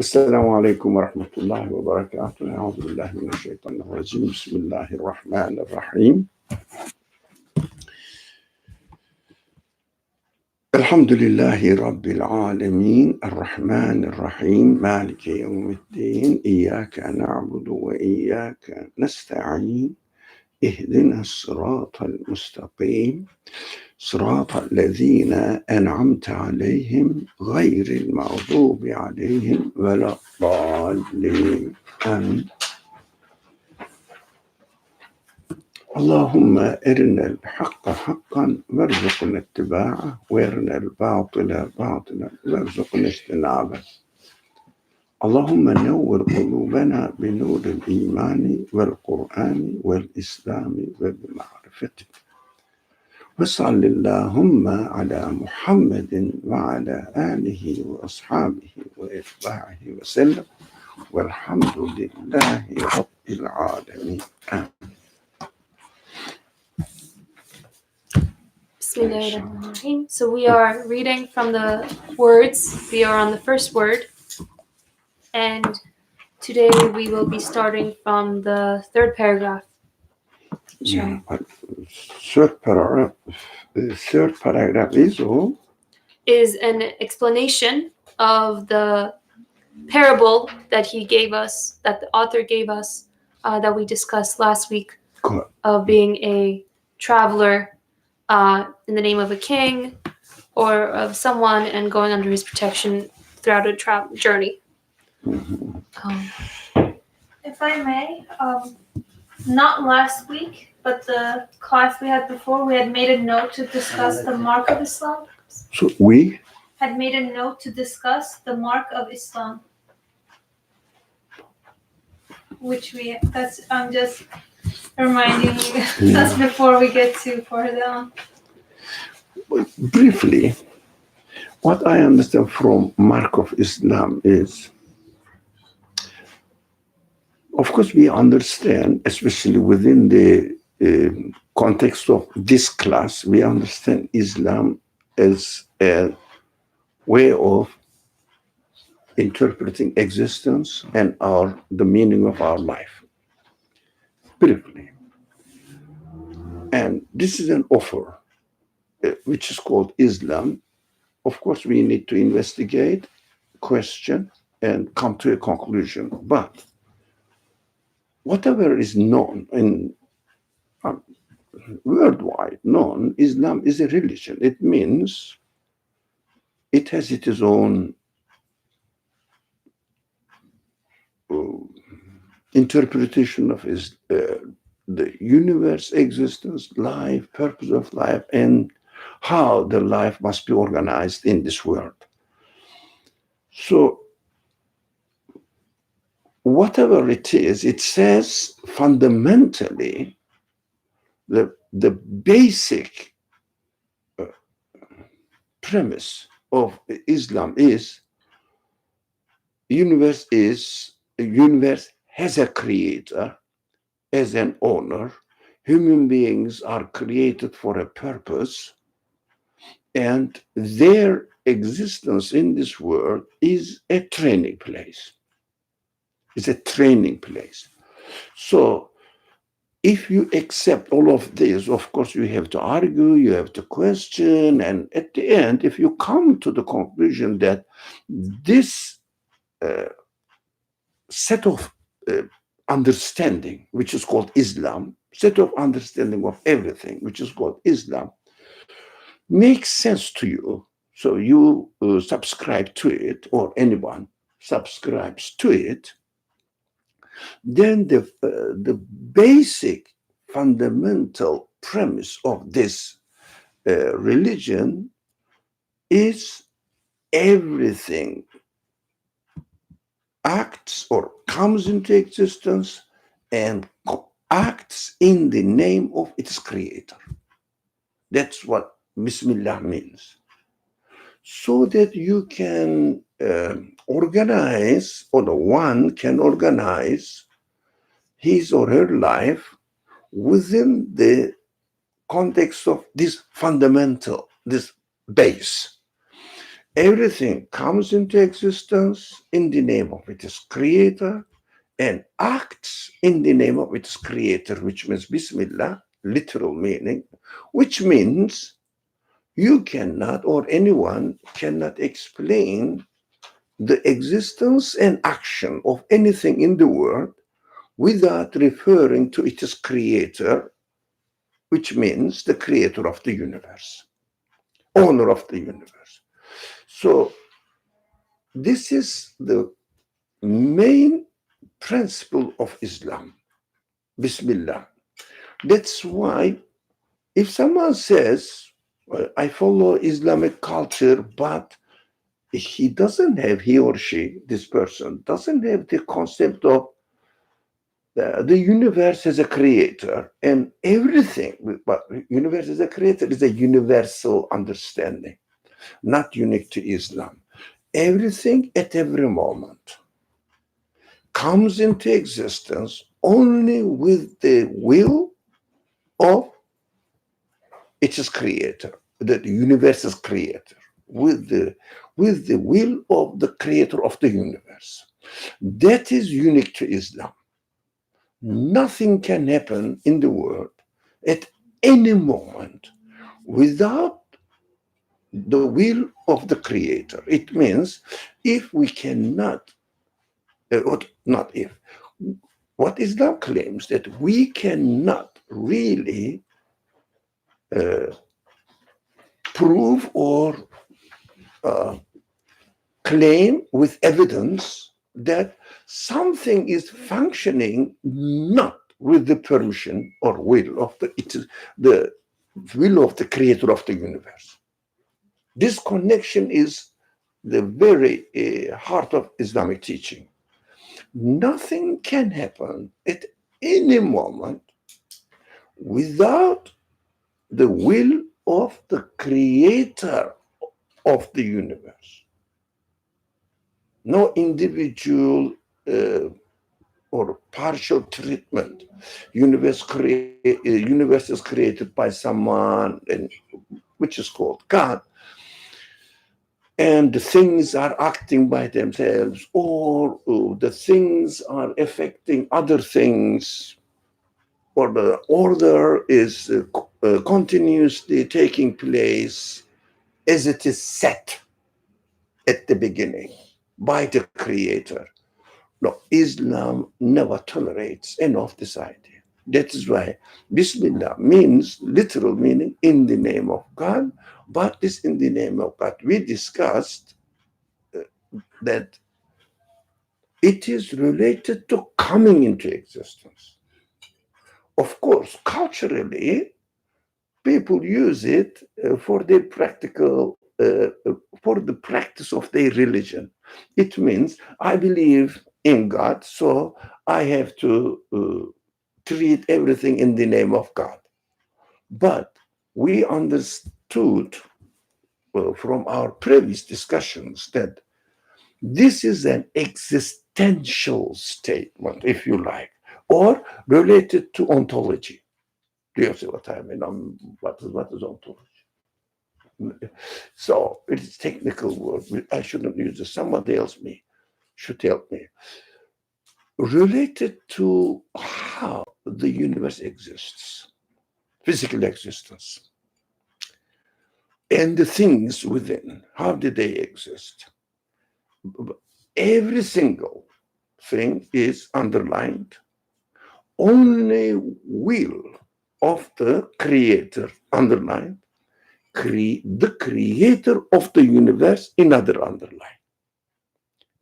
السلام عليكم ورحمة الله وبركاته. أعوذ بالله من الشيطان الرجيم. بسم الله الرحمن الرحيم. الحمد لله رب العالمين الرحمن الرحيم مالك يوم الدين إياك نعبد وإياك نستعين اهدنا الصراط المستقيم صراط الذين أنعمت عليهم غير المغضوب عليهم ولا الضالين آمين. اللهم أرنا الحق حقا وارزقنا اتباعه وارنا الباطل باطلا وارزقنا اجتنابه. اللهم نور قلوبنا بنور الإيمان والقرآن والإسلام وبمعرفتك. وصل اللهم على محمد وعلى آله وأصحابه وأتباعه وسلم والحمد لله رب العالمين آمين. Bismillah. So we are reading from the words. We are on the first word. And today we will be starting from the third paragraph. Yeah, third paragraph is an explanation of the parable that he gave us, that the author gave us, that we discussed last week, of being a traveler in the name of a king or of someone and going under his protection throughout a travel journey. If I may, not last week, but the class we had before, we had made a note to discuss the mark of Islam. So we had made a note to discuss the mark of Islam. I'm just reminding you, that's before we get too far down. Briefly, what I understand from mark of Islam is, of course, we understand, especially within the context of this class, we understand Islam as a way of interpreting existence and the meaning of our life. Briefly. And this is an offer, which is called Islam. Of course, we need to investigate, question, and come to a conclusion. But whatever is known in worldwide known, Islam is a religion. It means it has its own interpretation of the universe, existence, life, purpose of life, and how the life must be organized in this world. So whatever it is, it says fundamentally the basic premise of Islam is universe has a creator, as an owner. Human beings are created for a purpose, and their existence in this world is a training place. It's a training place. So if you accept all of this, of course, you have to argue, you have to question, and at the end, if you come to the conclusion that this set of understanding, which is called Islam, set of understanding of everything, which is called Islam, makes sense to you, so you subscribe to it, or anyone subscribes to it, then the basic fundamental premise of this religion is everything acts or comes into existence and acts in the name of its creator. That's what Bismillah means. So that you can organize, or the one can organize his or her life within the context of this fundamental, this base. Everything comes into existence in the name of its creator and acts in the name of its creator, which means Bismillah, literal meaning, which means you cannot or anyone cannot explain the existence and action of anything in the world without referring to its creator, which means the creator of the universe, owner of the universe. So this is the main principle of Islam, Bismillah. That's why if someone says, I follow Islamic culture, but he or she, this person, doesn't have the concept of the universe as a creator and everything, but universe as a creator is a universal understanding, not unique to Islam. Everything at every moment comes into existence only with the will of its creator, the universe's creator, with the will of the creator of the universe. That is unique to Islam. Nothing can happen in the world at any moment without the will of the creator. It means if we cannot, not if, what Islam claims that we cannot really prove or claim with evidence that something is functioning not with the permission or will of the will of the creator of the universe. This connection is the very heart of Islamic teaching. Nothing can happen at any moment without the will of the creator of the universe. No individual or partial treatment. Universe is created by someone, and which is called God, and the things are acting by themselves, or the things are affecting other things, or the order is continuously taking place as it is set at the beginning by the creator. No, Islam never tolerates any of this idea. That is why Bismillah means literal meaning in the name of God, but this in the name of God. We discussed that it is related to coming into existence. Of course, culturally, people use it for their for the practice of their religion. It means I believe in God, so I have to treat everything in the name of God. But we understood from our previous discussions that this is an existential statement, if you like, or related to ontology. Do you see what I mean? What is ontology? So it's a technical word. I shouldn't use it. Somebody else should help me. Related to how the universe exists, physical existence, and the things within, how do they exist? Every single thing is underlined. Only will of the creator underlined. The creator of the universe in other underline.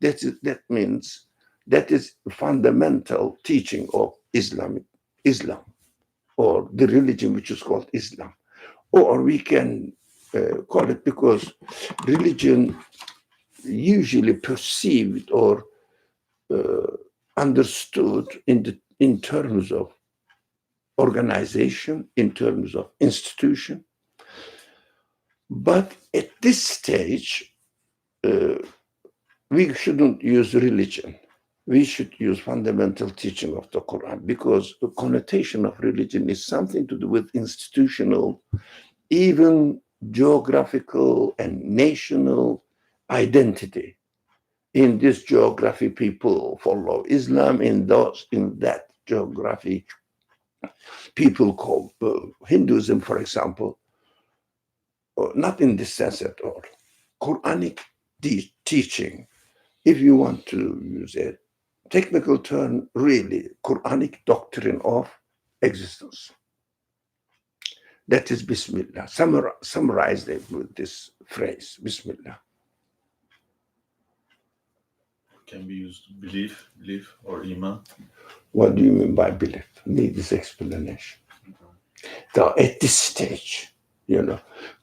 That means that is fundamental teaching of Islam, or the religion which is called Islam. Or we can call it, because religion usually perceived or understood in terms of organization, in terms of institution. But at this stage, we shouldn't use religion. We should use fundamental teaching of the Quran, because the connotation of religion is something to do with institutional, even geographical and national identity. In this geography, people follow Islam. In that geography, people call Hinduism, for example, not in this sense at all. Quranic teaching, if you want to use a technical term, really, Quranic doctrine of existence. That is Bismillah. Summarize it with this phrase, Bismillah. Can be used belief or iman. What do you mean by belief? Need this explanation. So at this stage,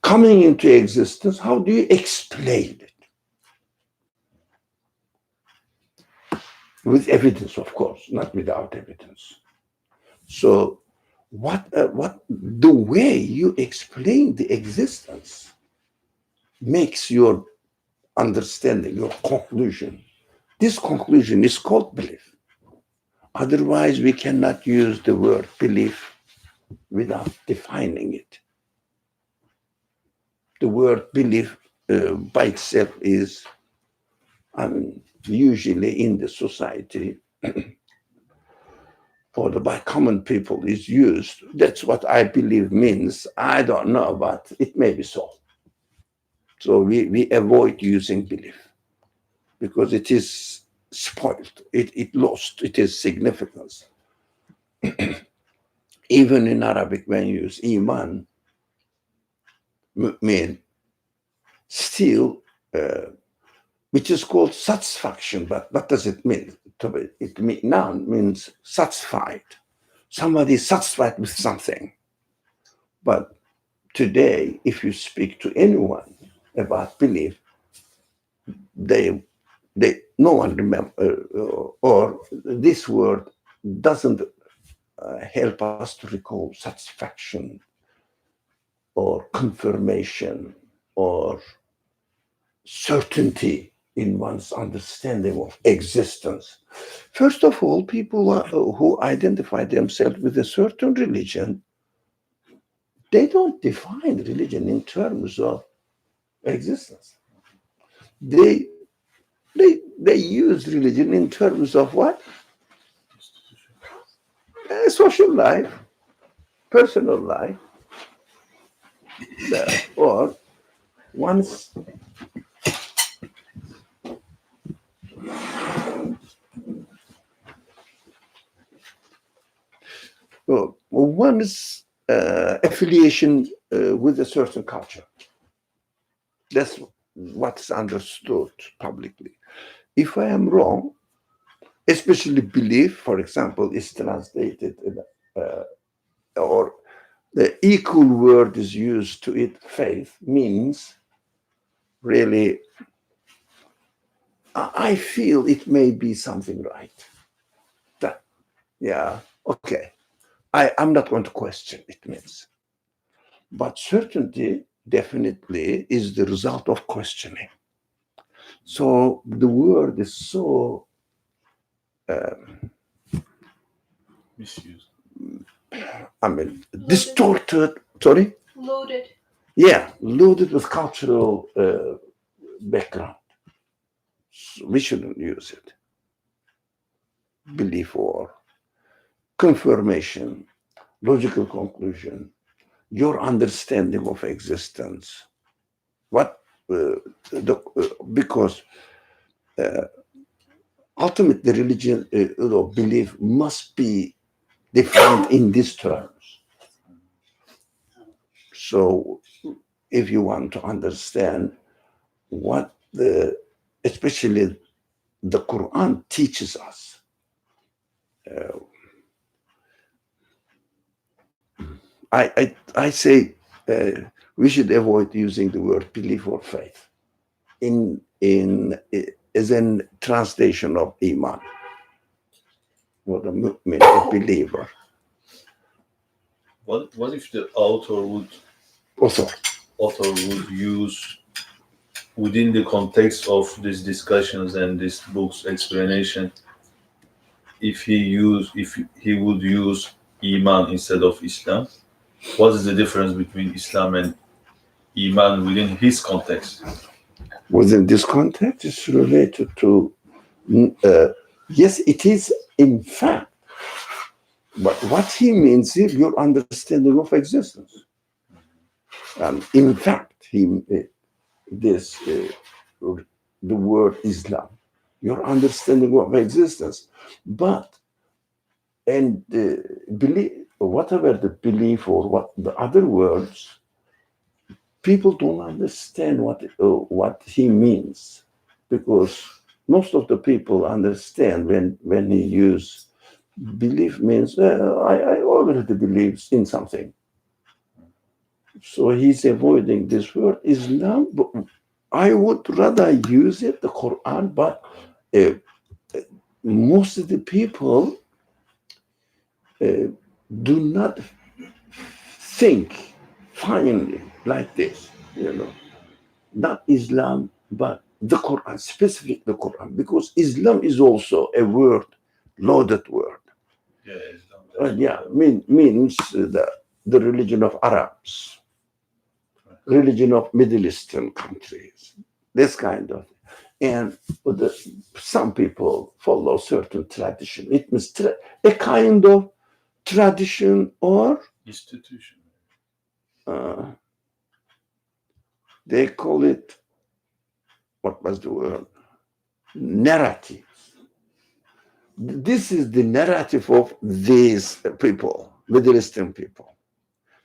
coming into existence, how do you explain it? With evidence, of course, not without evidence. So what the way you explain the existence makes your understanding, your conclusion. This conclusion is called belief. Otherwise, we cannot use the word belief without defining it. The word belief by itself is, usually in the society or by common people is used. That's what I believe means. I don't know, but it may be so. So we avoid using belief because it is spoiled. It lost its significance. Even in Arabic, when you use iman, mean still, which is called satisfaction. But what does it mean? Noun means satisfied. Somebody is satisfied with something. But today, if you speak to anyone about belief, no one remember, or this word doesn't help us to recall satisfaction or confirmation or certainty in one's understanding of existence. First of all, people who identify themselves with a certain religion, they don't define religion in terms of existence. They use religion in terms of what? Social life, personal life, or one's affiliation with a certain culture. That's what's understood publicly. If I am wrong, especially belief, for example, is translated or the equal word is used to it, faith, means really, I feel it may be something right. Yeah, okay. I'm not going to question it means. But certainty definitely is the result of questioning. So the word is so misused. Distorted. Sorry? Loaded. Yeah, loaded with cultural background. So we shouldn't use it. Belief or confirmation, logical conclusion, your understanding of existence. Because ultimately religion, belief must be defined in these terms. So if you want to understand what especially the Quran teaches us, I say we should avoid using the word belief or faith as a translation of iman, or the movement of believer. What if the author would use, within the context of these discussions and this book's explanation, if he would use iman instead of Islam? What is the difference between Islam and iman within his context? Within this context, it's related to, yes, it is in fact, but what he means is your understanding of existence. In fact, this the word Islam, your understanding of existence, but and belief, whatever the belief or what the other words, people don't understand what he means, because most of the people understand when he use belief means I already believe in something. So he's avoiding this word Islam. But I would rather use it, the Quran, but uh, most of the people do not think finally like this, not Islam, but the Quran, specific the Quran, because Islam is also a word, loaded word. Yeah, Islam. Means the religion of Arabs, religion of Middle Eastern countries, this kind of. And some people follow certain tradition. It means a kind of tradition or Institution. They call it, what was the word? Narrative. This is the narrative of these people, Middle Eastern people,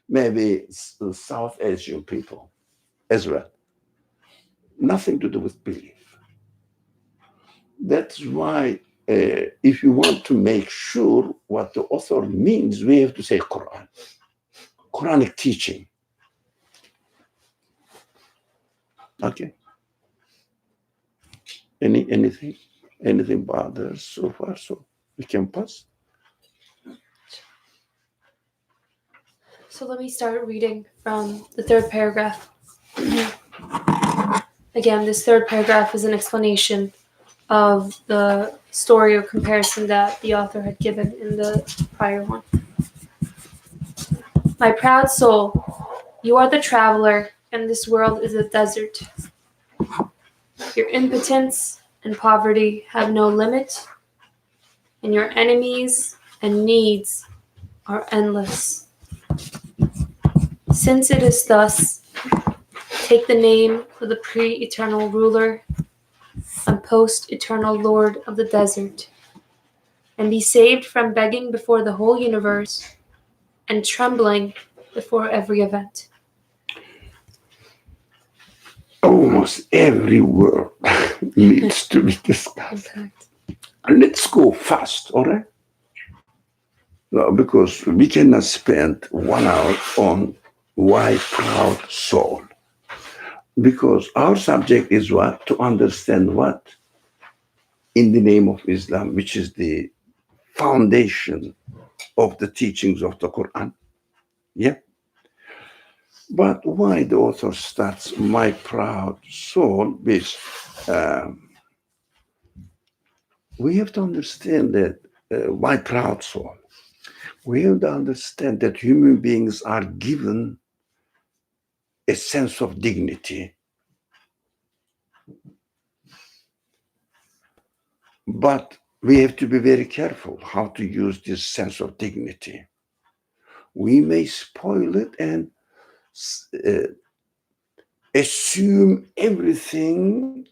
maybe South Asian people as well. Nothing to do with belief. That's why if you want to make sure what the author means, we have to say Quran, Quranic teaching. Okay. Anything bothers so far? So we can pass. So let me start reading from the third paragraph. Again, this third paragraph is an explanation of the story or comparison that the author had given in the prior one. My proud soul, you are the traveler, and this world is a desert. Your impotence and poverty have no limit, and your enemies and needs are endless. Since it is thus, take the name of the pre-eternal ruler and post-eternal lord of the desert, and be saved from begging before the whole universe and trembling before every event. Almost every word needs to be discussed. Let's go fast, all right? No, because we cannot spend 1 hour on why proud soul. Because our subject is what? To understand what? In the name of Islam, which is the foundation of the teachings of the Quran. Yeah? But why the author starts my proud soul, which we have to understand that why proud soul? We have to understand that human beings are given a sense of dignity. But we have to be very careful how to use this sense of dignity. We may spoil it and assume everything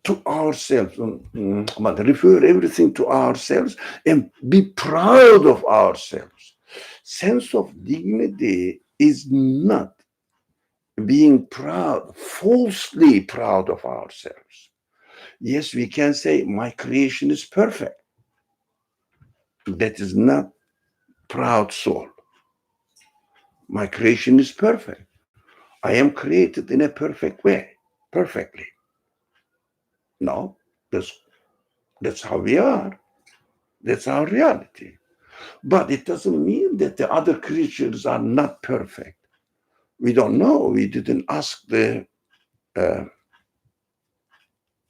to ourselves, but refer everything to ourselves and be proud of ourselves. Sense of dignity is not being proud, falsely proud of ourselves. Yes, we can say my creation is perfect. That is not proud soul. My creation is perfect. I am created in a perfect way, perfectly. No, that's how we are. That's our reality. But it doesn't mean that the other creatures are not perfect. We don't know. We didn't ask the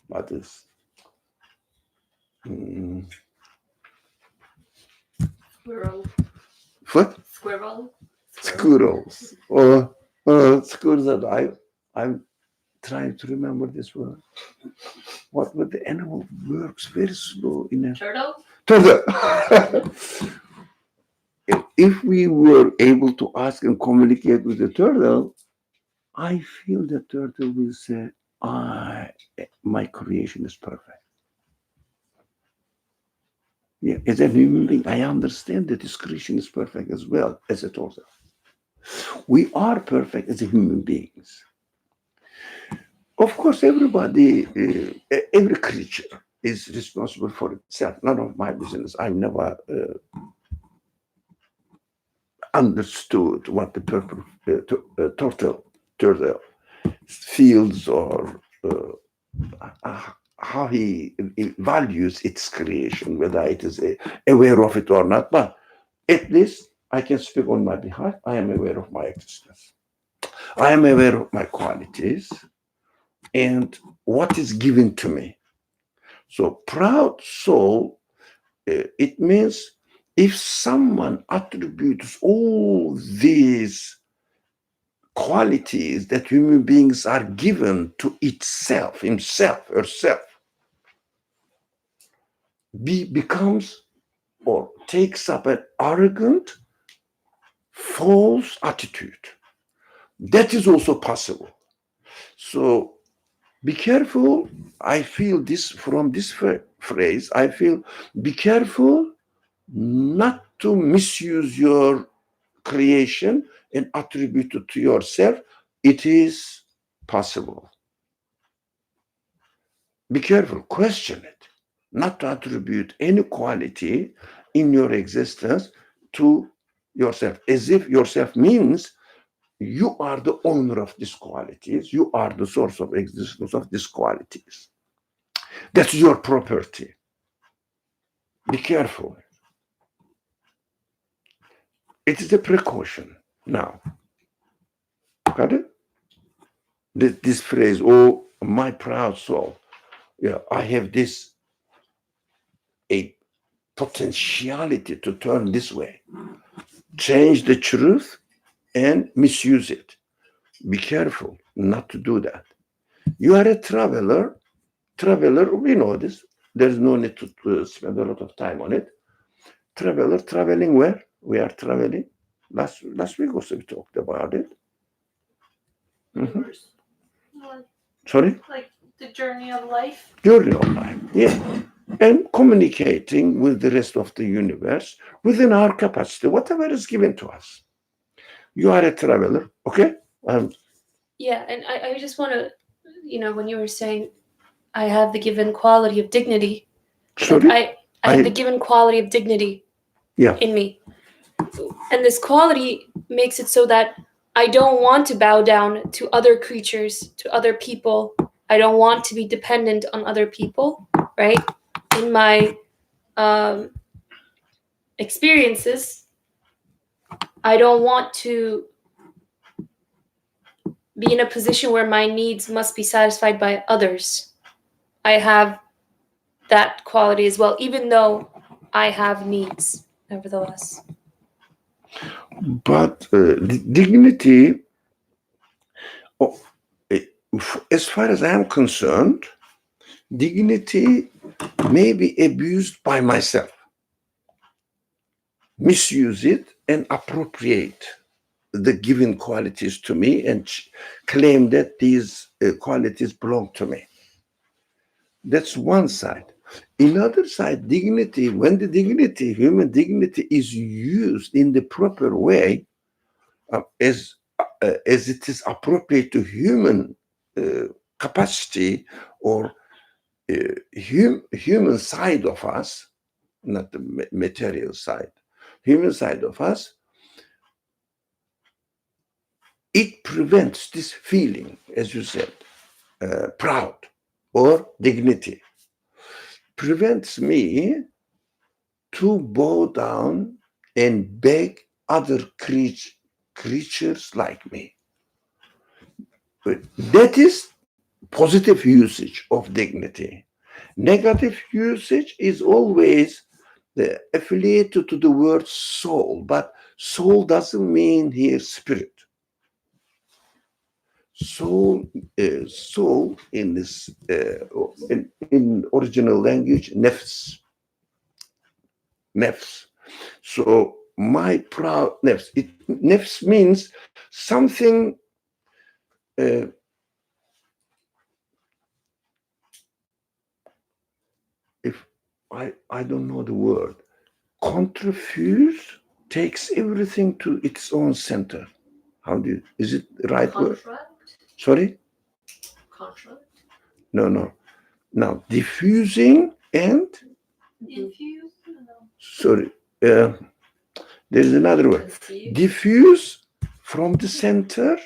what is Squirrel. what? Squirrel. Squirrels or squirrels that I'm trying to remember this word. What would the animal works very slow in a Turtle? turtle. If we were able to ask and communicate with the turtle, I feel the turtle will say, my creation is perfect. Yeah, as a human being, I understand that his creation is perfect as well as a turtle. We are perfect as human beings. Of course, everybody, every creature is responsible for itself. None of my business. I've never understood what the purple turtle feels or how he values its creation, whether it is aware of it or not. But at least I can speak on my behalf. I am aware of my existence. I am aware of my qualities and what is given to me. So proud soul, it means if someone attributes all these qualities that human beings are given to itself, himself, herself, becomes or takes up an arrogant, false attitude. That is also possible. So be careful. I feel this from this phrase. I feel be careful not to misuse your creation and attribute it to yourself. It is possible. Be careful, question it, not to attribute any quality in your existence to yourself, as if yourself means you are the owner of these qualities, you are the source of existence of these qualities. That's your property. Be careful. It is a precaution now. Got it? This phrase, oh, my proud soul. Yeah, I have this a potentiality to turn this way, change the truth and misuse it. Be careful not to do that. You are a traveler. Traveler, we know this. There's no need to spend a lot of time on it. Traveler, traveling where? We are traveling. Last week also we talked about it. Mhm. Sorry? Like the journey of life. Journey of life, yeah. And communicating with the rest of the universe within our capacity, whatever is given to us. You are a traveler, okay? Yeah, and I just want to, when you were saying I have the given quality of dignity, Sorry? like I have the given quality of dignity Yeah. in me. And this quality makes it so that I don't want to bow down to other creatures, to other people. I don't want to be dependent on other people, right? In my experiences, I don't want to be in a position where my needs must be satisfied by others. I have that quality as well, even though I have needs, nevertheless. But dignity, as far as I'm concerned, dignity may be abused by myself, misuse it and appropriate the given qualities to me and claim that these qualities belong to me. That's one side. Another side, dignity, when the dignity, human dignity is used in the proper way, as it is appropriate to human capacity or human side of us, not the material side, human side of us, it prevents this feeling, as you said, proud or dignity, prevents me to bow down and beg other creatures like me. But that is positive usage of dignity. Negative usage is always affiliated to the word soul, but soul doesn't mean here spirit. soul in this in original language, nefs. Nefs. So my proud nefs. Nefs means something. If I don't know the word, contrifuse takes everything to its own center. How do you, is it the right word? Sorry? Contract. No. Now, diffusing and Infuse? sorry, there's another word. Conceive. Diffuse from the center,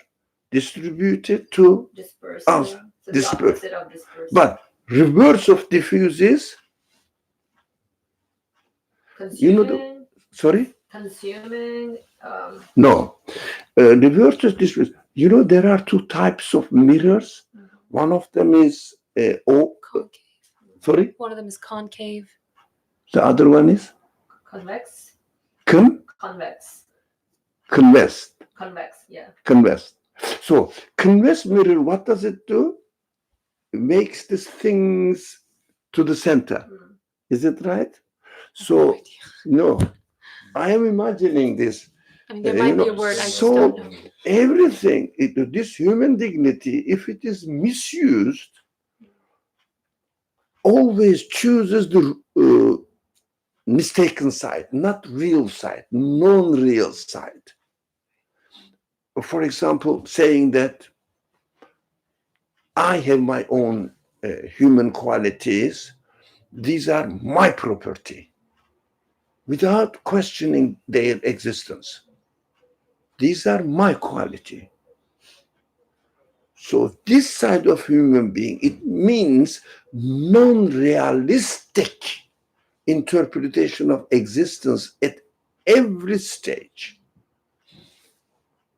distributed to Dispersing. us. So the Disperse. opposite of dispersing. But reverse of diffuse is, consuming. Sorry? Consuming. No. Reverse of diffuse. You know, there are two types of mirrors. One of them is Concave. sorry? One of them is concave. The other one is Convex. convex. Convex. Yeah. Convex. So convex mirror, what does it do? It makes these things to the center. Is it right? So no, I am imagining this. I mean, there might be a word I just don't know. Everything, this human dignity, if it is misused, always chooses the mistaken side, not real side, non-real side. For example, saying that I have my own human qualities, these are my property, without questioning their existence. These are my quality. So this side of human being, it means non-realistic interpretation of existence at every stage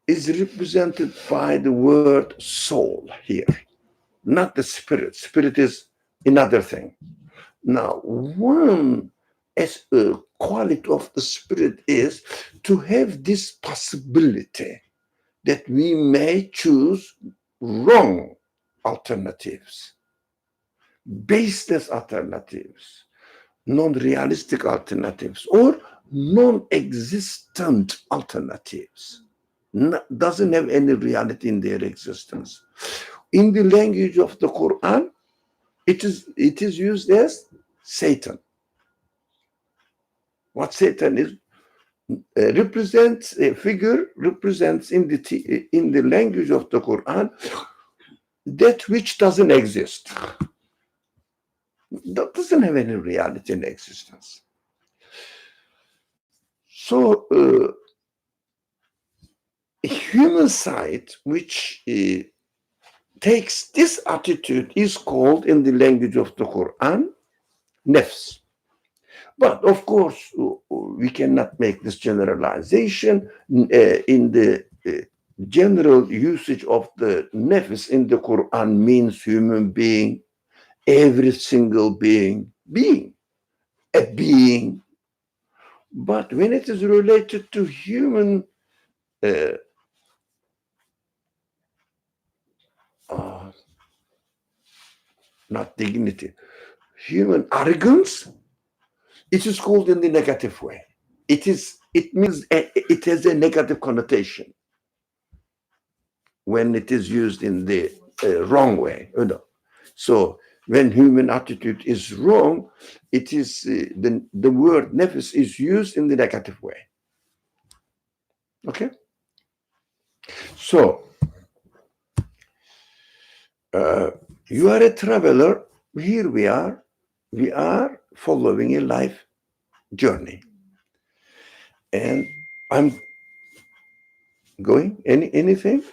is represented by the word soul here, not the spirit. Spirit is another thing. Now, one quality of the spirit is to have this possibility that we may choose wrong alternatives, baseless alternatives, non-realistic alternatives, or non-existent alternatives. Doesn't have any reality in their existence. In the language of the Quran, it is used as Satan. What Satan is represents a figure, represents in the language of the Quran that which doesn't exist. That doesn't have any reality in existence. So a human side which takes this attitude is called in the language of the Quran nafs. But of course, we cannot make this generalization. In the general usage of the nafs in the Quran means human being, every single being, a being. But when it is related to human not dignity, human arrogance, it is called in the negative way. It means it has a negative connotation when it is used in the wrong way. So when human attitude is wrong, it is the word nefs is used in the negative way. Okay. So you are a traveler. Here we are. We are following a life journey. And I'm going. Anything?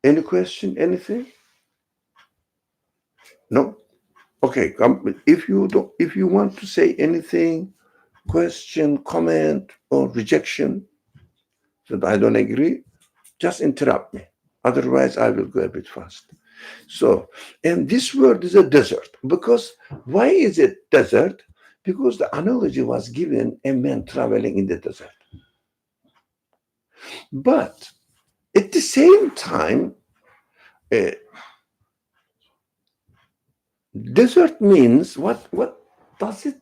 Any question? Anything? No? Okay. If you want to say anything, question, comment, or rejection that I don't agree, just interrupt me. Otherwise, I will go a bit fast. So, and this word is a desert. Because why is it desert? Because the analogy was given a man traveling in the desert. But At the same time, desert means what does it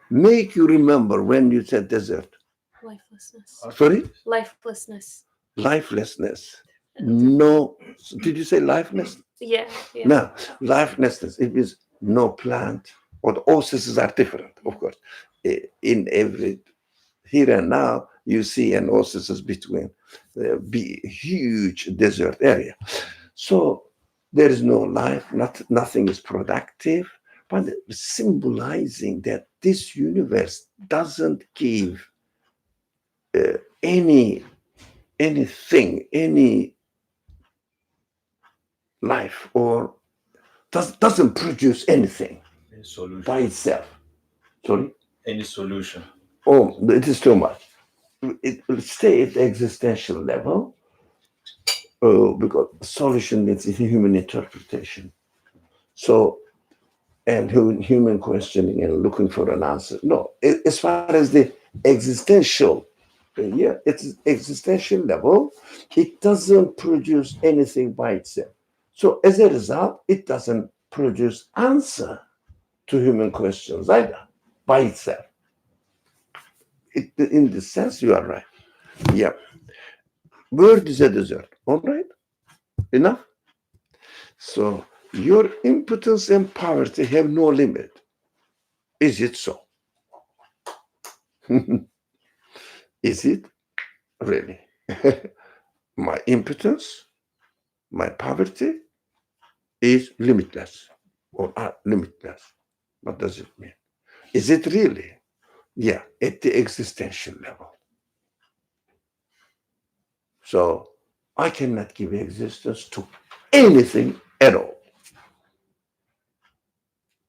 make you remember when you said desert? Lifelessness. Sorry? Lifelessness. Lifelessness. No, did you say lifeless? Yeah. No, lifelessness. It means no plant, or the oases are different, of course. In every here and now, you see an oasis between be huge desert area. So there is no life, nothing is productive, but symbolizing that this universe doesn't give anything, any life, or doesn't produce anything Any solution? by itself. Sorry? Any solution? Oh, it is too much. It will stay at the existential level because solution is a human interpretation. So, and human questioning and looking for an answer. No, as far as the existential, it's existential level, it doesn't produce anything by itself. So as a result, it doesn't produce answer to human questions either by itself. In this sense, you are right. Yeah. Word is a desert. All right? Enough? So your impotence and poverty have no limit. Is it so? Is it really? My impotence, my poverty is limitless or are limitless. What does it mean? Is it really? Yeah, at the existential level. So I cannot give existence to anything at all.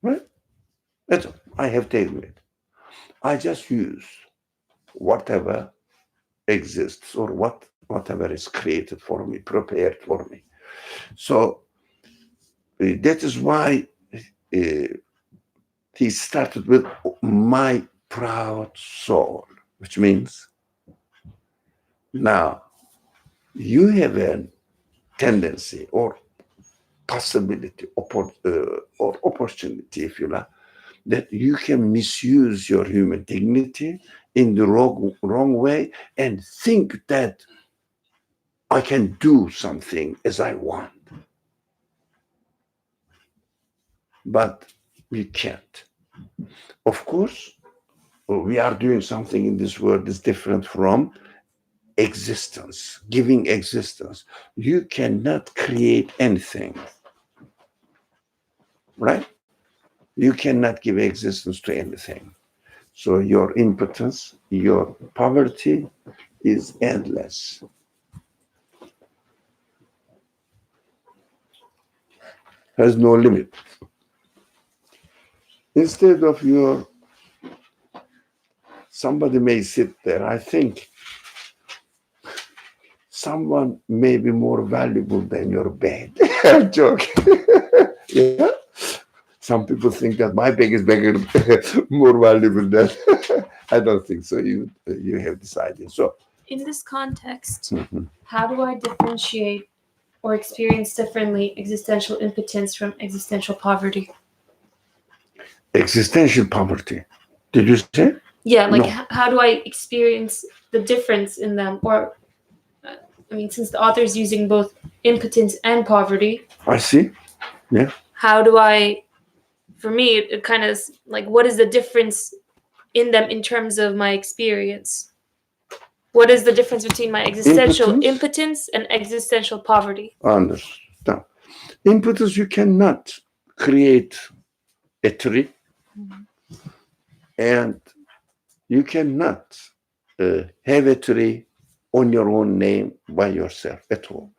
Right? That's all. I have taken it. I just use whatever exists or whatever is created for me, prepared for me. So that is why he started with my proud soul, which means now you have a tendency or possibility or opportunity, if you like, that you can misuse your human dignity in the wrong way and think that I can do something as I want. But we can't. Of course, we are doing something in this world is different from existence, giving existence. You cannot create anything, right? You cannot give existence to anything. So your impotence, your poverty is endless. Has no limit. Instead of somebody may sit there, I think someone may be more valuable than your bed. I'm joking. Yeah. Some people think that my bag is bigger, more valuable than. I don't think so. You have decided. So, in this context, how do I differentiate or experience differently existential impotence from existential poverty? Existential poverty. Did you say? Yeah, like No. how do I experience the difference in them? Or, I mean, since the author is using both impotence and poverty, I see. Yeah. how do I, for me, it kind of like, what is the difference in them in terms of my experience? What is the difference between my existential impotence and existential poverty? I understand. Impotence, you cannot create a tree, and you cannot have a tree on your own name by yourself at all.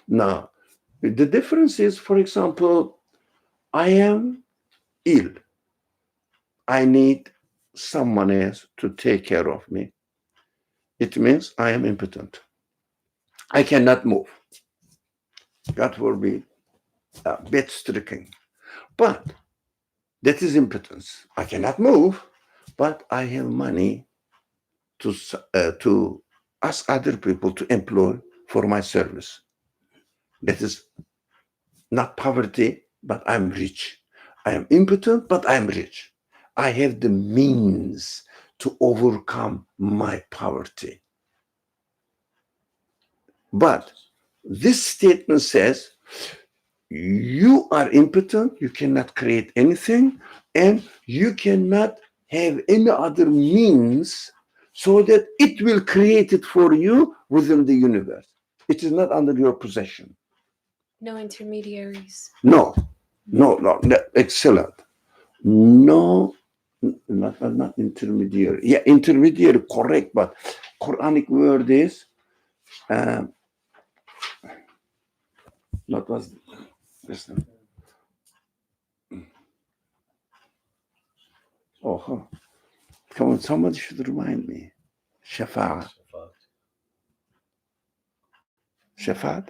Now, the difference is, for example, I am ill. I need someone else to take care of me. It means I am impotent. I cannot move. God forbid, bed-stricken. But that is impotence. I cannot move, but I have money to ask other people to employ for my service. That is not poverty, but I'm rich. I am impotent, but I'm rich. I have the means to overcome my poverty. But this statement says you are impotent, you cannot create anything, and you cannot have any other means so that it will create it for you within the universe. It is not under your possession. No intermediaries. No, no, excellent. No, not intermediary. Yeah, intermediary, correct, but Quranic word is what was this? Oh, come on, somebody should remind me. Shafa'a. Shafa'at?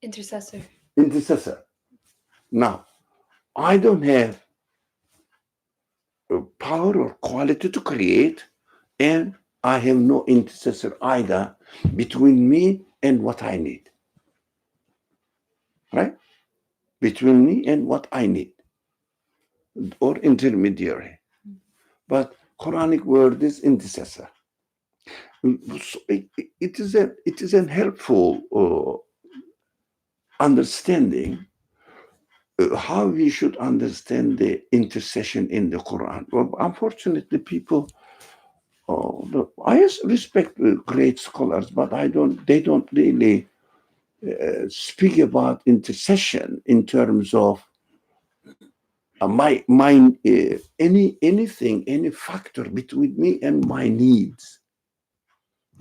Intercessor. Intercessor. Now, I don't have power or quality to create, and I have no intercessor either between me and what I need. Right? Between me and what I need, or intermediary. But Quranic word is intercessor. So it is a helpful understanding how we should understand the intercession in the Quran. Well, unfortunately, people, I respect great scholars, but they don't really speak about intercession in terms of any factor between me and my needs.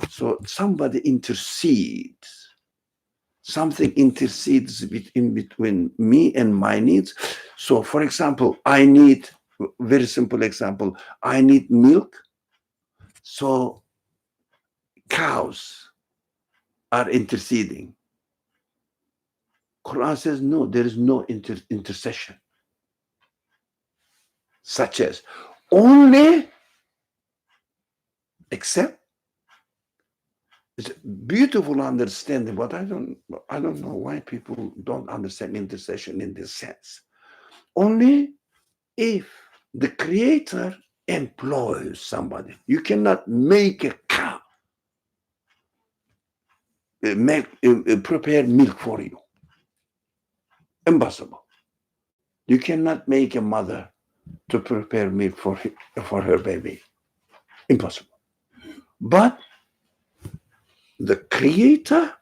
So somebody intercedes. Something intercedes in between me and my needs. So, for example, I need, very simple example, I need milk. So cows are interceding. Quran says no, there is no intercession. Such as only, except, it's a beautiful understanding, but I don't know why people don't understand intercession in this sense. Only if the creator employs somebody. You cannot make a cow prepare milk for you. Impossible. You cannot make a mother to prepare milk for her baby. Impossible. But the creator,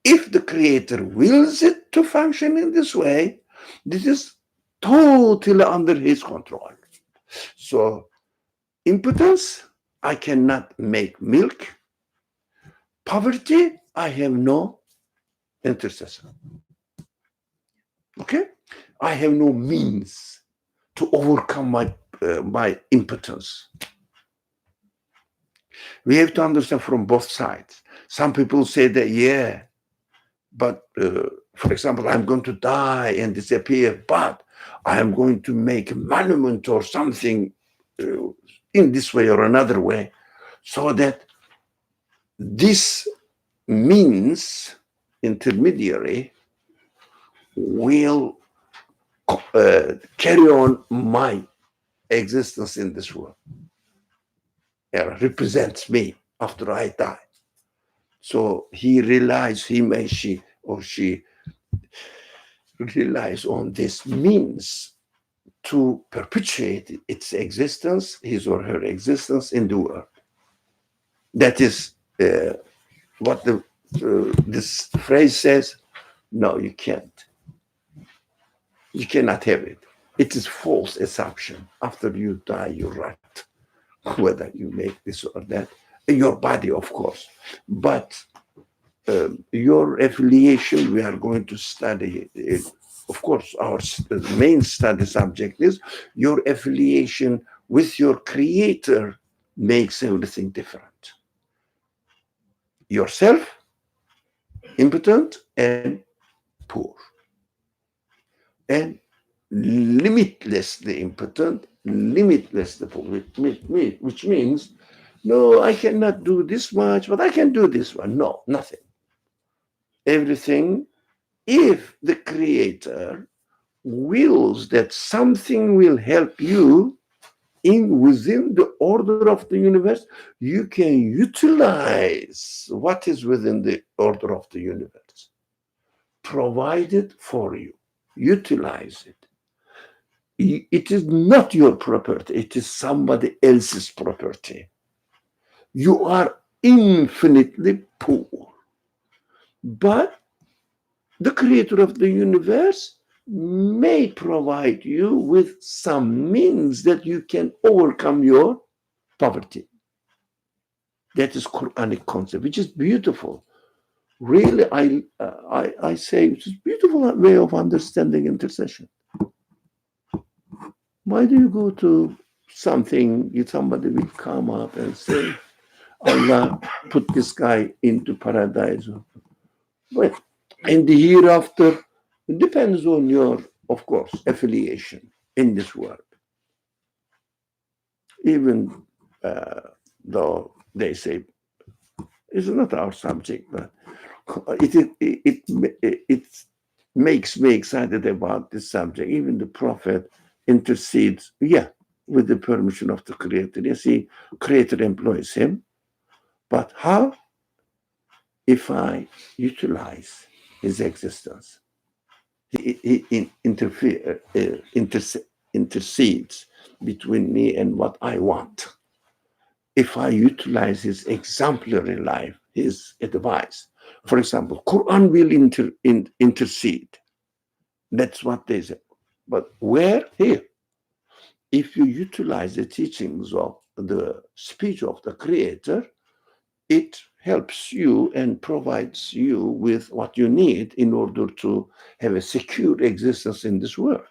if the creator wills it to function in this way, this is totally under his control. So, impotence, I cannot make milk. Poverty, I have no intercessor. Okay? I have no means to overcome my impotence. We have to understand from both sides. Some people say that, yeah, but for example, I'm going to die and disappear, but I am going to make a monument or something in this way or another way, so that this means intermediary will carry on my existence in this world. Represents me after I die. So he may, she relies on this means to perpetuate its existence, his or her existence in the world. That is what this phrase says. No, you can't. You cannot have it. It is false assumption. After you die, you rot. Whether you make this or that, your body, of course. But your affiliation, we are going to study it. Of course, our main study subject is your affiliation with your creator makes everything different. Yourself, impotent and poor. And limitlessly impotent, limitlessly poor, which means No, I cannot do this much, but I can do this one. No, nothing. Everything, if the creator wills that something will help you in within the order of the universe, you can utilize what is within the order of the universe. Provide it for you. Utilize it. It is not your property, it is somebody else's property. You are infinitely poor. But the creator of the universe may provide you with some means that you can overcome your poverty. That is Quranic concept, which is beautiful. Really, I say it's a beautiful way of understanding intercession. Why do you go to something, somebody will come up and say, Allah put this guy into paradise. But in the hereafter, it depends on your, of course, affiliation in this world. Even though they say it's not our subject, but it makes me excited about this subject. Even the Prophet intercedes, with the permission of the Creator. You see, Creator employs him, but how? If I utilize his existence, he intercedes between me and what I want. If I utilize his exemplary life, his advice, for example, Quran will intercede. That's what they say. But where? Here. If you utilize the teachings of the speech of the Creator, it helps you and provides you with what you need in order to have a secure existence in this world.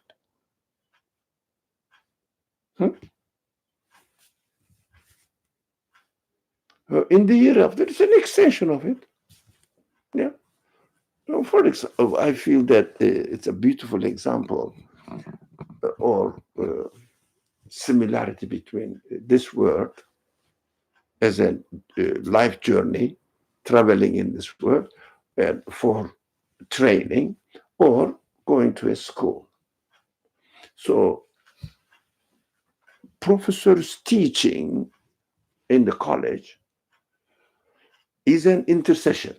In the hereafter, it's an extension of it. Yeah. So for example, I feel that it's a beautiful example or similarity between this world as a life journey, traveling in this world, and for training, or going to a school. So professors teaching in the college is an intercession,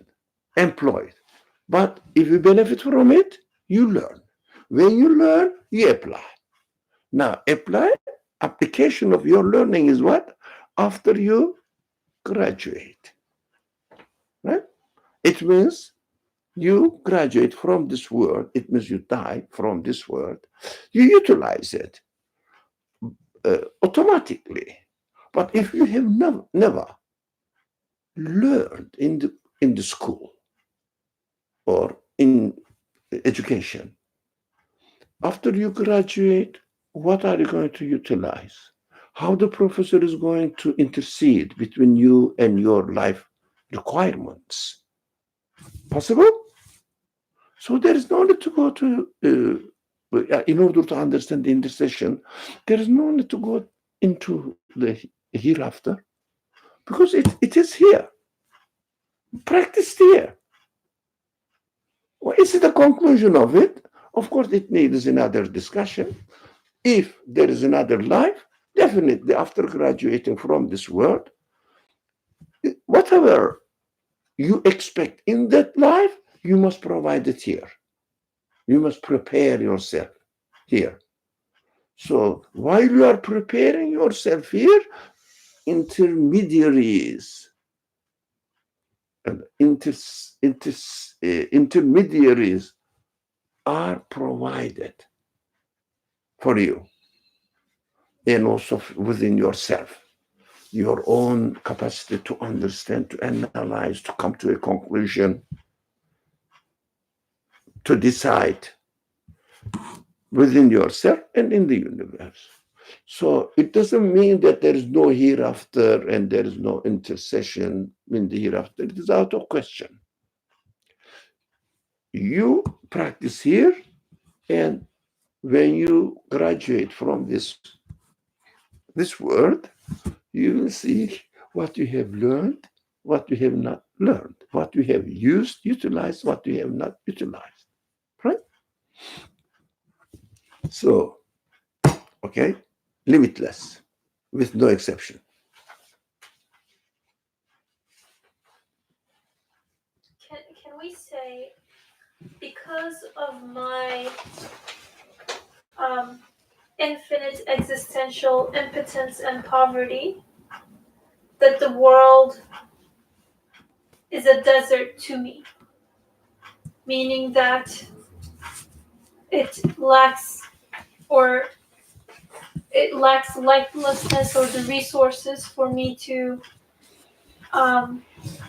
employed. But if you benefit from it, you learn. When you learn, you apply. Now, application of your learning is what? After you graduate. Right? It means you graduate from this world. It means you die from this world. You utilize it automatically. But if you have never learned in the school or in education, after you graduate, what are you going to utilize? How the professor is going to intercede between you and your life requirements? Possible? So there is no need to go to, in order to understand the intercession, there is no need to go into the hereafter, because it is here. Practiced here. What is the conclusion of it? Of course, it needs another discussion. If there is another life, definitely after graduating from this world, whatever you expect in that life, you must provide it here. You must prepare yourself here. So while you are preparing yourself here, intermediaries and intermediaries are provided for you, and also within yourself, your own capacity to understand, to analyze, to come to a conclusion, to decide within yourself and in the universe. So it doesn't mean that there is no hereafter and there is no intercession in the hereafter. It is out of question. You practice here, and when you graduate from this world, you will see what you have learned, what you have not learned, what you have utilized, what you have not utilized. Right? So, okay, limitless, with no exception. Can we say, because of my infinite existential impotence and poverty, that the world is a desert to me? Meaning that it lacks, or it lacks lifelessness or the resources for me to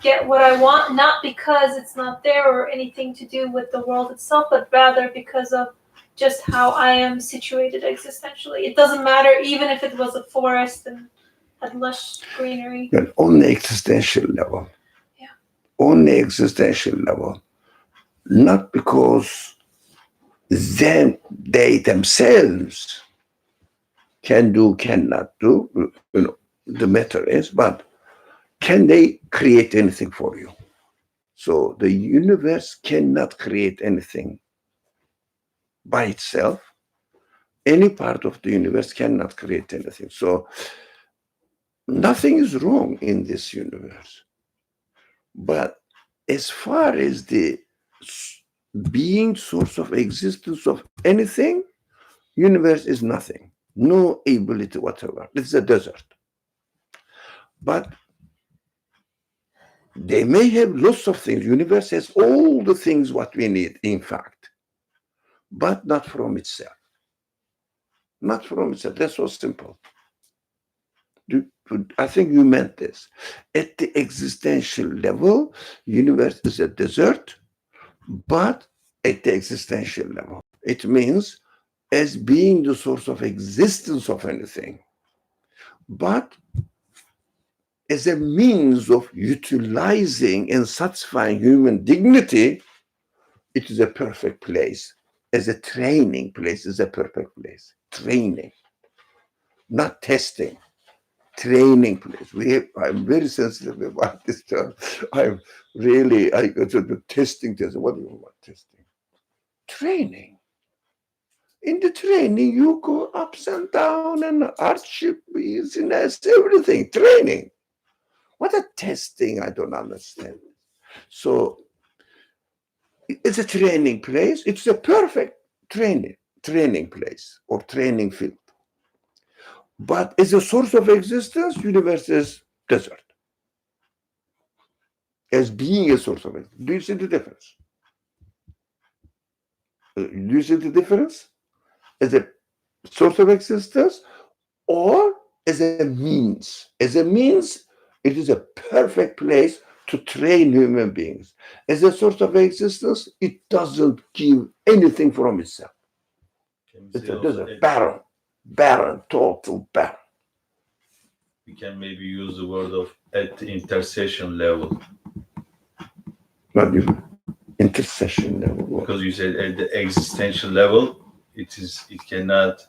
get what I want, not because it's not there or anything to do with the world itself, but rather because of just how I am situated existentially. It doesn't matter even if it was a forest and had lush greenery. But on the existential level. Yeah. On the existential level. Not because they themselves can do, cannot do, the matter is, but can they create anything for you? So the universe cannot create anything by itself. Any part of the universe cannot create anything. So nothing is wrong in this universe. But as far as the being source of existence of anything, universe is nothing. No ability whatever. It's a desert. But they may have lots of things. Universe has all the things what we need, in fact, but not from itself. Not from itself. That's so simple. I think you meant this. At the existential level, universe is a desert, but at the existential level, it means as being the source of existence of anything, but as a means of utilizing and satisfying human dignity, it is a perfect place. As a training place, is a perfect place. Training, not testing. Training place. I'm very sensitive about this term. I go to the testing. What do you want testing? Training. In the training, you go ups and down and hardship, easiness, everything. Training. What a testing, I don't understand. So it's a training place. It's a perfect training place or training field. But as a source of existence, universe is desert. As being a source of existence. Do you see the difference? Do you see the difference? As a source of existence or as a means? As a means, it is a perfect place to train human beings. As a source of existence, it doesn't give anything from itself. It's a desert, barren, total barren. We can maybe use the word of at the intercession level. What do you intercession level? Because you said at the existential level, it cannot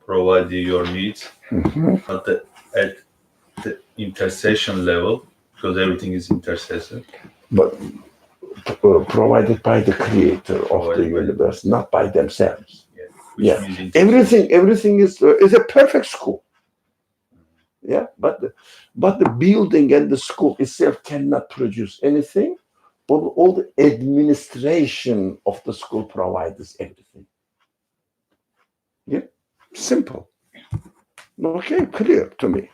provide you your needs. Mm-hmm. But at the intercession level, because everything is intercessor. But provided by the creator of the universe, not by themselves. Yeah. Everything is a perfect school. Yeah, but the building and the school itself cannot produce anything. But all the administration of the school provides everything. Yeah, simple. Okay, clear to me.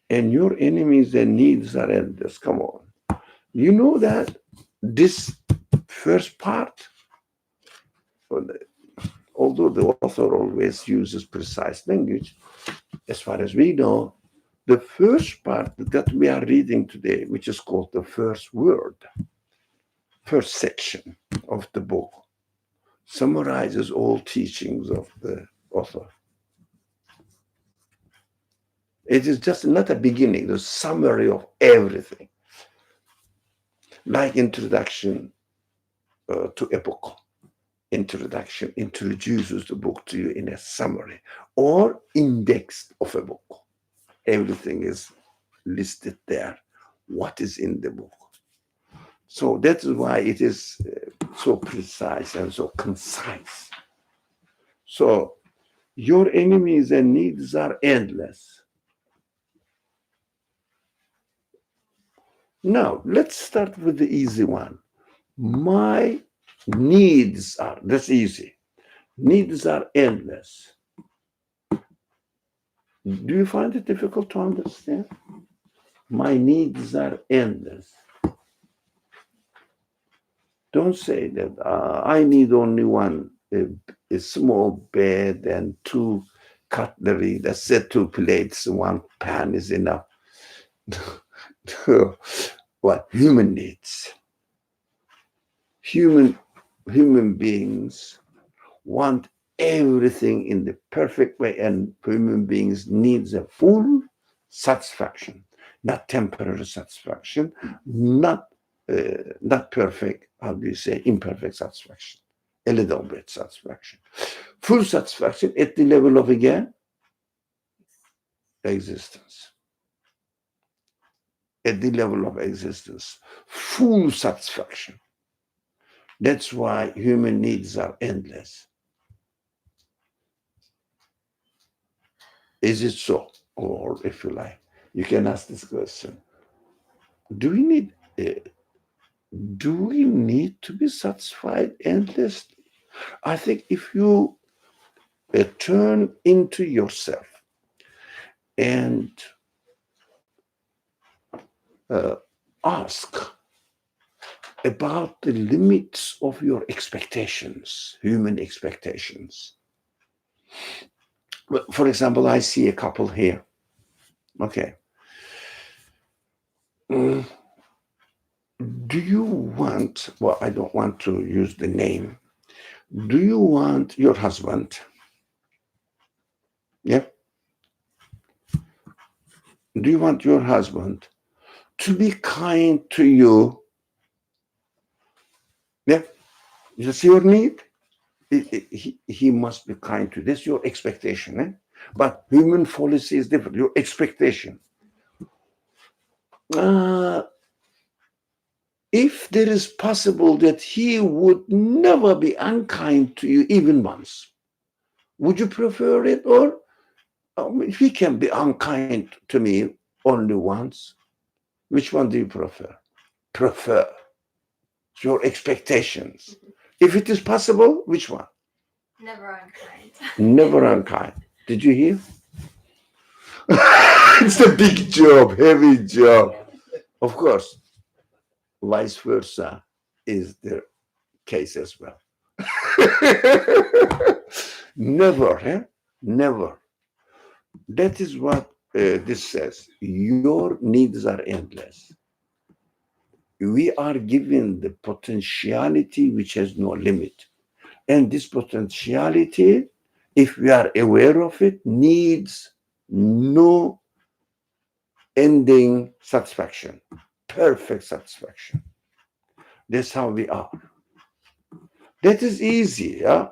And your enemies and needs are endless. Come on. You know that this first part, although the author always uses precise language, as far as we know, the first part that we are reading today, which is called the first word, first section of the book, summarizes all teachings of the author. It is just not a beginning, the summary of everything. Like introduction to a book. Introduction introduces the book to you in a summary or index of a book. Everything is listed there. What is in the book? So that is why it is so precise and so concise. So your enemies and needs are endless. Now, let's start with the easy one. My needs are, that's easy. Needs are endless. Do you find it difficult to understand? My needs are endless. Don't say that I need only one, a small bed and two cutlery. That's it, two plates, one pan is enough. What human needs? Human beings want everything in the perfect way, and human beings needs a full satisfaction, not temporary satisfaction, not perfect, how do you say, imperfect satisfaction, a little bit satisfaction. Full satisfaction at the level of, again, existence. At the level of existence, full satisfaction. That's why human needs are endless. Is it so? Or if you like, you can ask this question. Do we need to be satisfied endlessly? I think if you turn into yourself and ask about the limits of your expectations, human expectations. For example, I see a couple here. Okay. Do you want, well, I don't want to use the name. Do you want your husband? Yeah. Do you want your husband to be kind to you? Yeah. That's your need. He must be kind to you. That's your expectation. Eh? But human policy is different. Your expectation. If there is possible that he would never be unkind to you even once, would you prefer it? Or if he can be unkind to me only once, which one do you prefer? Prefer. Your expectations. If it is possible, which one? Never unkind. Never unkind. Did you hear? It's a big job, heavy job. Of course, vice versa is the case as well. Never, eh? Never. That is what this says. Your needs are endless. We are given the potentiality which has no limit. And this potentiality, if we are aware of it, needs no ending satisfaction, perfect satisfaction. That's how we are. That is easy, yeah?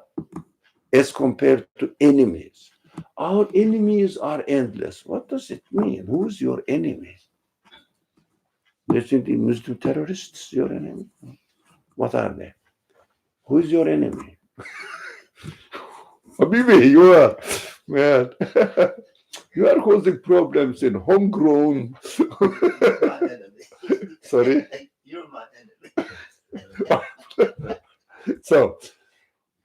As compared to enemies. Our enemies are endless. What does it mean? Who's your enemy? Isn't the Muslim terrorists your enemy? What are they? Who's your enemy? Habibi, you are, man. You are causing problems in homegrown. Sorry? You're my enemy. So,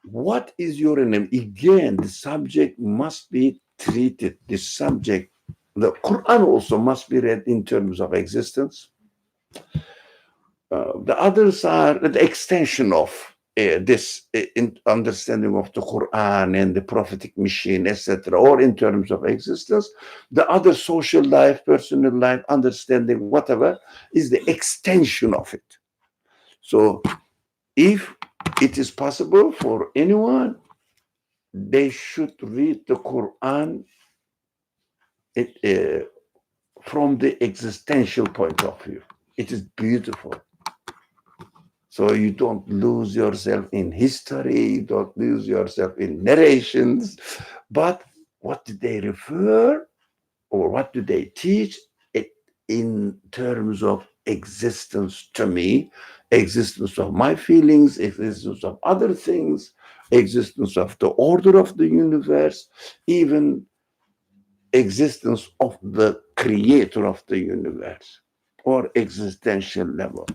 what is your enemy? Again, the subject must be treated. The subject, the Quran also must be read in terms of existence. The others are the extension of this understanding of the Quran and the prophetic mission, etc., or in terms of existence. The other social life, personal life, understanding, whatever, is the extension of it. So if it is possible for anyone, they should read the Quran from the existential point of view. It is beautiful. So you don't lose yourself in history, you don't lose yourself in narrations, but what do they refer or what do they teach? in terms of existence to me, existence of my feelings, existence of other things, existence of the order of the universe, even existence of the creator of the universe, or existential level.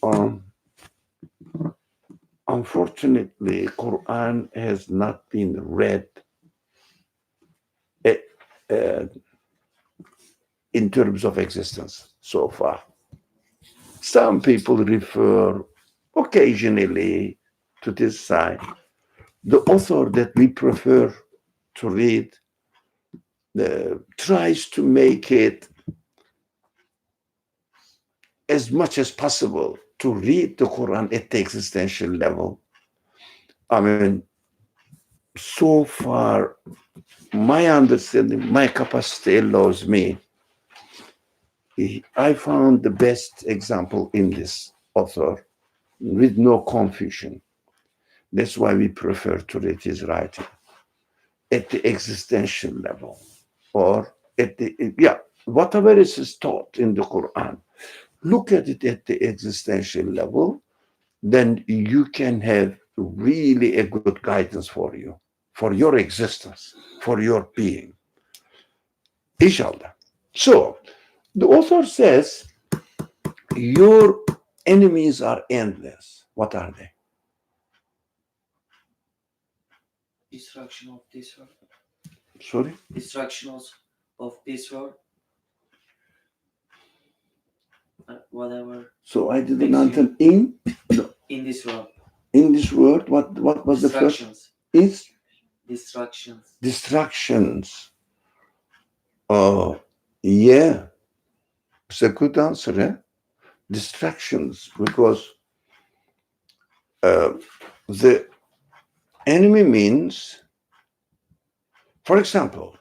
Um, Unfortunately, Quran has not been read uh, uh, in terms of existence so far. Some people refer occasionally to this side. The author that we prefer to read tries to make it as much as possible to read the Quran at the existential level. I mean, so far, my understanding, my capacity allows me. I found the best example in this author with no confusion. That's why we prefer to read his writing at the existential level, or at the, yeah, whatever is taught in the Quran, look at it at the existential level, then you can have really a good guidance for you, for your existence, for your being. Inshallah. So, the author says, your enemies are endless. What are they? Destruction of this world. Sorry? Destructions of this world. Whatever. So I didn't understand. In this world. In this world, what was the first? Distractions. Is Distractions. distractions. Oh, yeah. It's a good answer, eh? Distractions, because the enemy means, for example,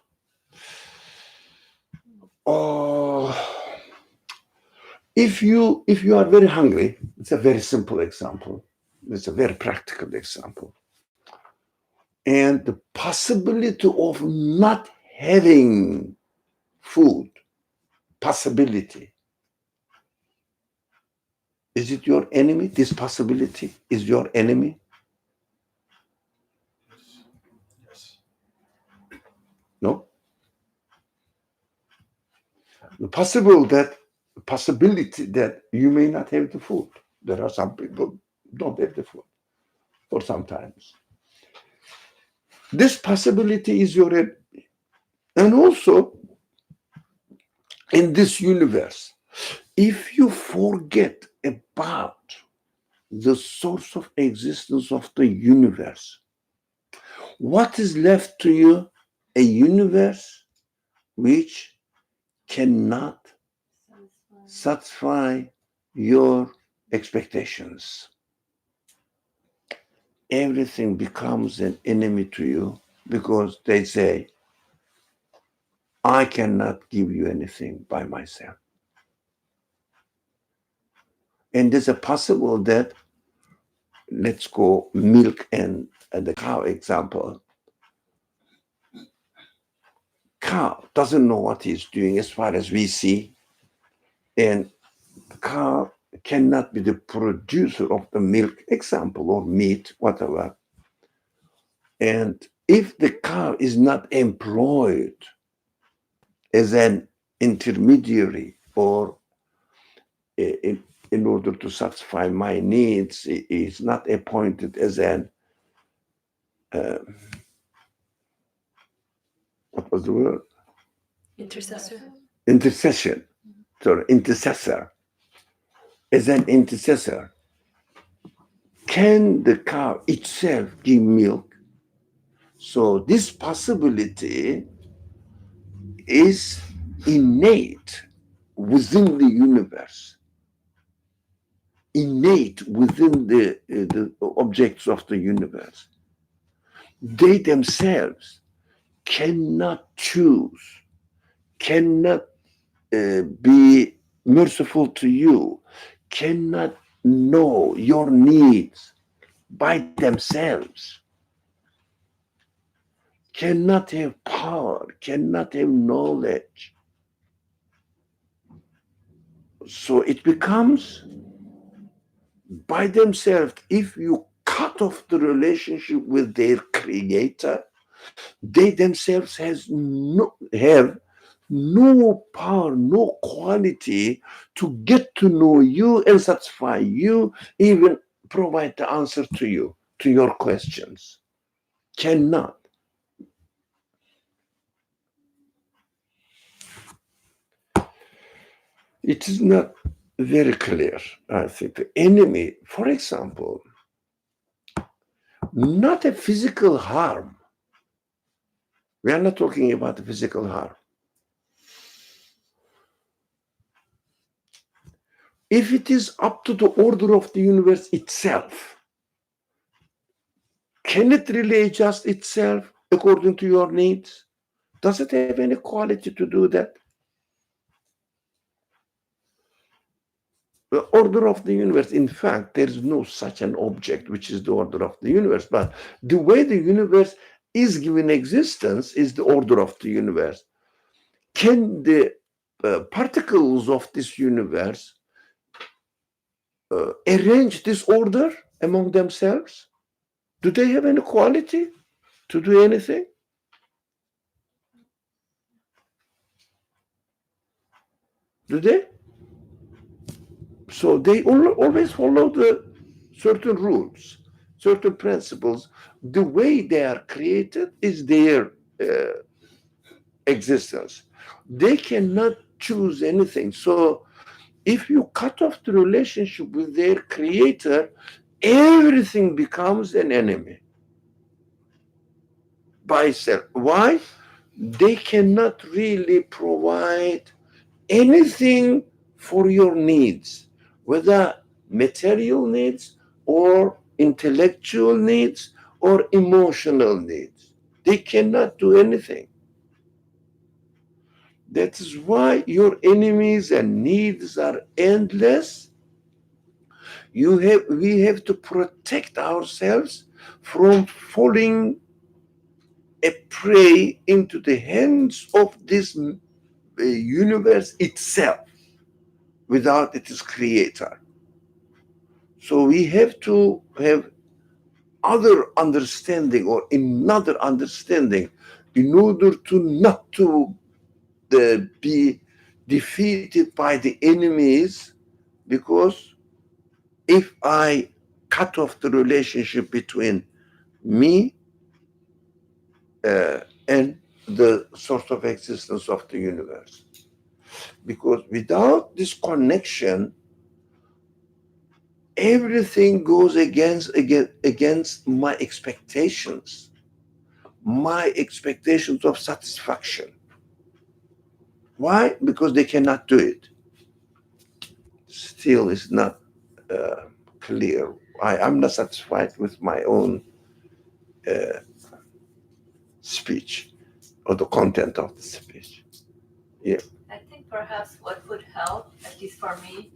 if you are very hungry, it's a very simple example. It's a very practical example. And the possibility of not having food, possibility. Is it your enemy? This possibility is your enemy? Yes. No. The possibility that you may not have the food. There are some people don't have the food for sometimes. This possibility is your enemy. And also, in this universe, if you forget about the source of existence of the universe, what is left to you? A universe which cannot satisfy your expectations. Everything becomes an enemy to you because they say, I cannot give you anything by myself. And there's a possible that, let's go milk and the cow example. Cow doesn't know what he's doing as far as we see. And cow cannot be the producer of the milk, example, or meat, whatever. And if the cow is not employed as an intermediary or in order to satisfy my needs, is not appointed as an what was the word? Intercessor. Intercessor. As an intercessor, can the cow itself give milk? So this possibility is innate within the universe, innate within the objects of the universe. They themselves cannot choose, cannot be merciful to you, cannot know your needs by themselves, cannot have power, cannot have knowledge. So it becomes by themselves, if you cut off the relationship with their creator, they themselves have no power, no quality to get to know you and satisfy you, even provide the answer to you, to your questions. Cannot. It is not very clear. I think the enemy, for example, not a physical harm. We are not talking about the physical harm. If it is up to the order of the universe itself, can it really adjust itself according to your needs? Does it have any quality to do that? The order of the universe, in fact, there is no such an object which is the order of the universe, but the way the universe is given existence is the order of the universe. Can the particles of this universe arrange this order among themselves? Do they have any quality to do anything? Do they? So they always follow the certain rules, certain principles. The way they are created is their existence. They cannot choose anything. So if you cut off the relationship with their creator, everything becomes an enemy by itself. Why? They cannot really provide anything for your needs, whether material needs or intellectual needs or emotional needs. They cannot do anything. That is why your enemies and needs are endless. We have to protect ourselves from falling a prey into the hands of this universe itself without its creator. So we have to have other understanding or another understanding in order to not to be defeated by the enemies, because if I cut off the relationship between me and the source of existence of the universe, because without this connection, everything goes against my expectations of satisfaction. Why? Because they cannot do it. Still, it's not clear. I'm not satisfied with my own speech or the content of the speech. I think perhaps what would help, at least for me,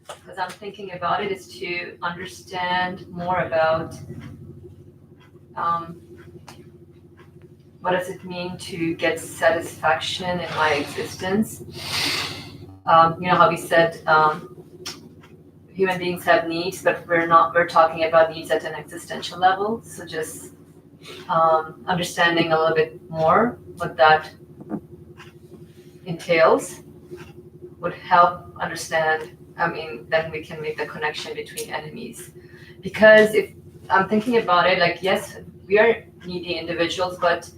because I'm thinking about it, is to understand more about what does it mean to get satisfaction in my existence. You know how we said human beings have needs, but we're talking about needs at an existential level. So just understanding a little bit more what that entails would help understand. I mean, then we can make the connection between enemies. Because if I'm thinking about it, like, yes, we are needy individuals, but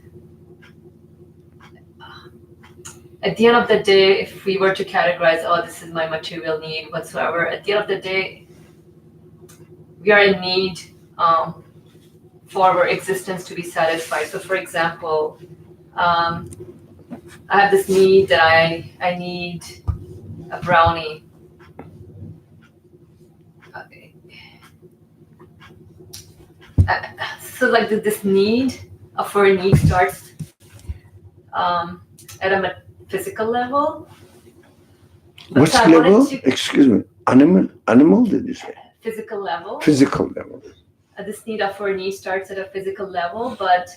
at the end of the day, if we were to categorize, oh, this is my material need whatsoever, at the end of the day, we are in need for our existence to be satisfied. So for example, I have this need that I need a brownie. Okay. So like this need for a need starts at a physical level. What's level? Excuse me. Animal, did you say? Physical level. Physical level. This need for a need starts at a physical level, but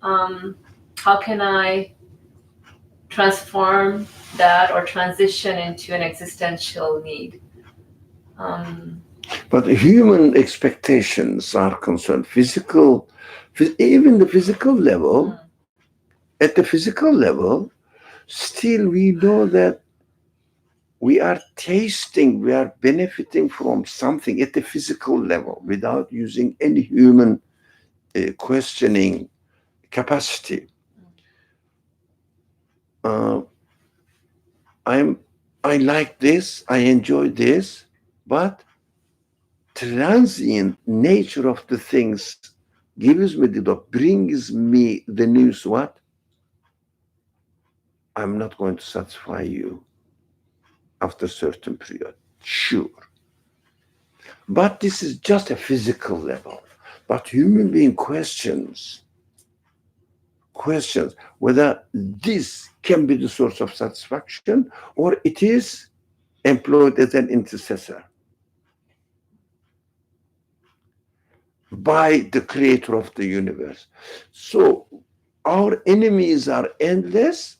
how can I transform that or transition into an existential need. But human expectations are concerned, even the physical level, at the physical level, still we know that we are tasting, we are benefiting from something at the physical level without using any human questioning capacity. I like this, I enjoy this, but transient nature of the things brings me the news what? I'm not going to satisfy you after a certain period. Sure. But this is just a physical level. But human being questions whether this can be the source of satisfaction or it is employed as an intercessor by the creator of the universe. So our enemies are endless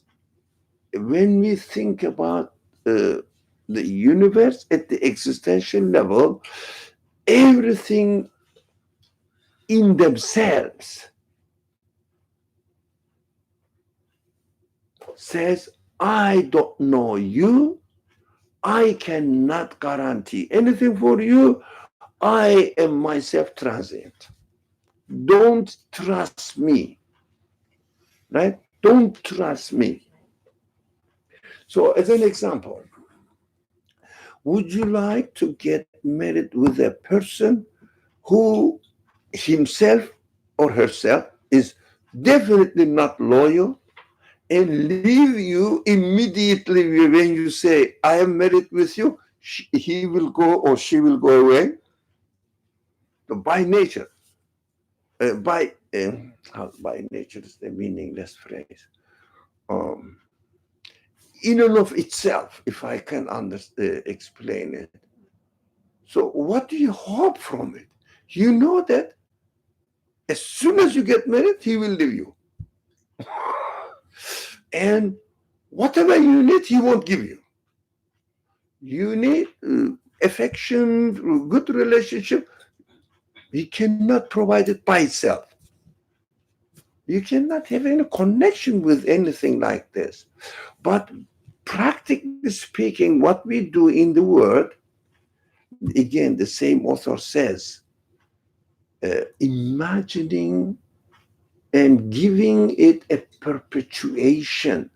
when we think about the universe at the existential level. Everything in themselves says, I don't know you, I cannot guarantee anything for you, I am myself transient. Don't trust me, right? Don't trust me. So as an example, would you like to get married with a person who himself or herself is definitely not loyal and leave you immediately when you say, I am married with you, he will go or she will go away? By nature, by nature is the meaningless phrase. In and of itself, if I can explain it. So what do you hope from it? You know that as soon as you get married, he will leave you. And whatever you need, he won't give you. You need affection, good relationship. He cannot provide it by itself. You cannot have any connection with anything like this. But practically speaking, what we do in the world, again, the same author says, imagining and giving it a perpetuation.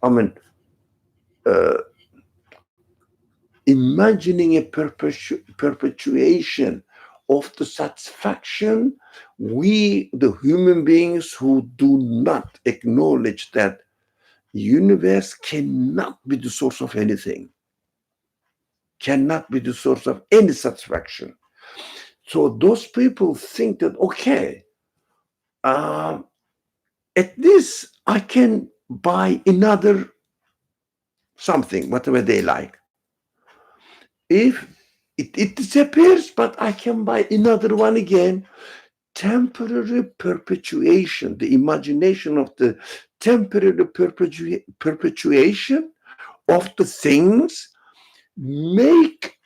I mean, imagining a perpetuation of the satisfaction, we, the human beings who do not acknowledge that universe cannot be the source of anything, cannot be the source of any satisfaction. So those people think that, okay, at least I can buy another something, whatever they like. If it disappears, but I can buy another one again. Temporary perpetuation, the imagination of the temporary perpetuation of the things make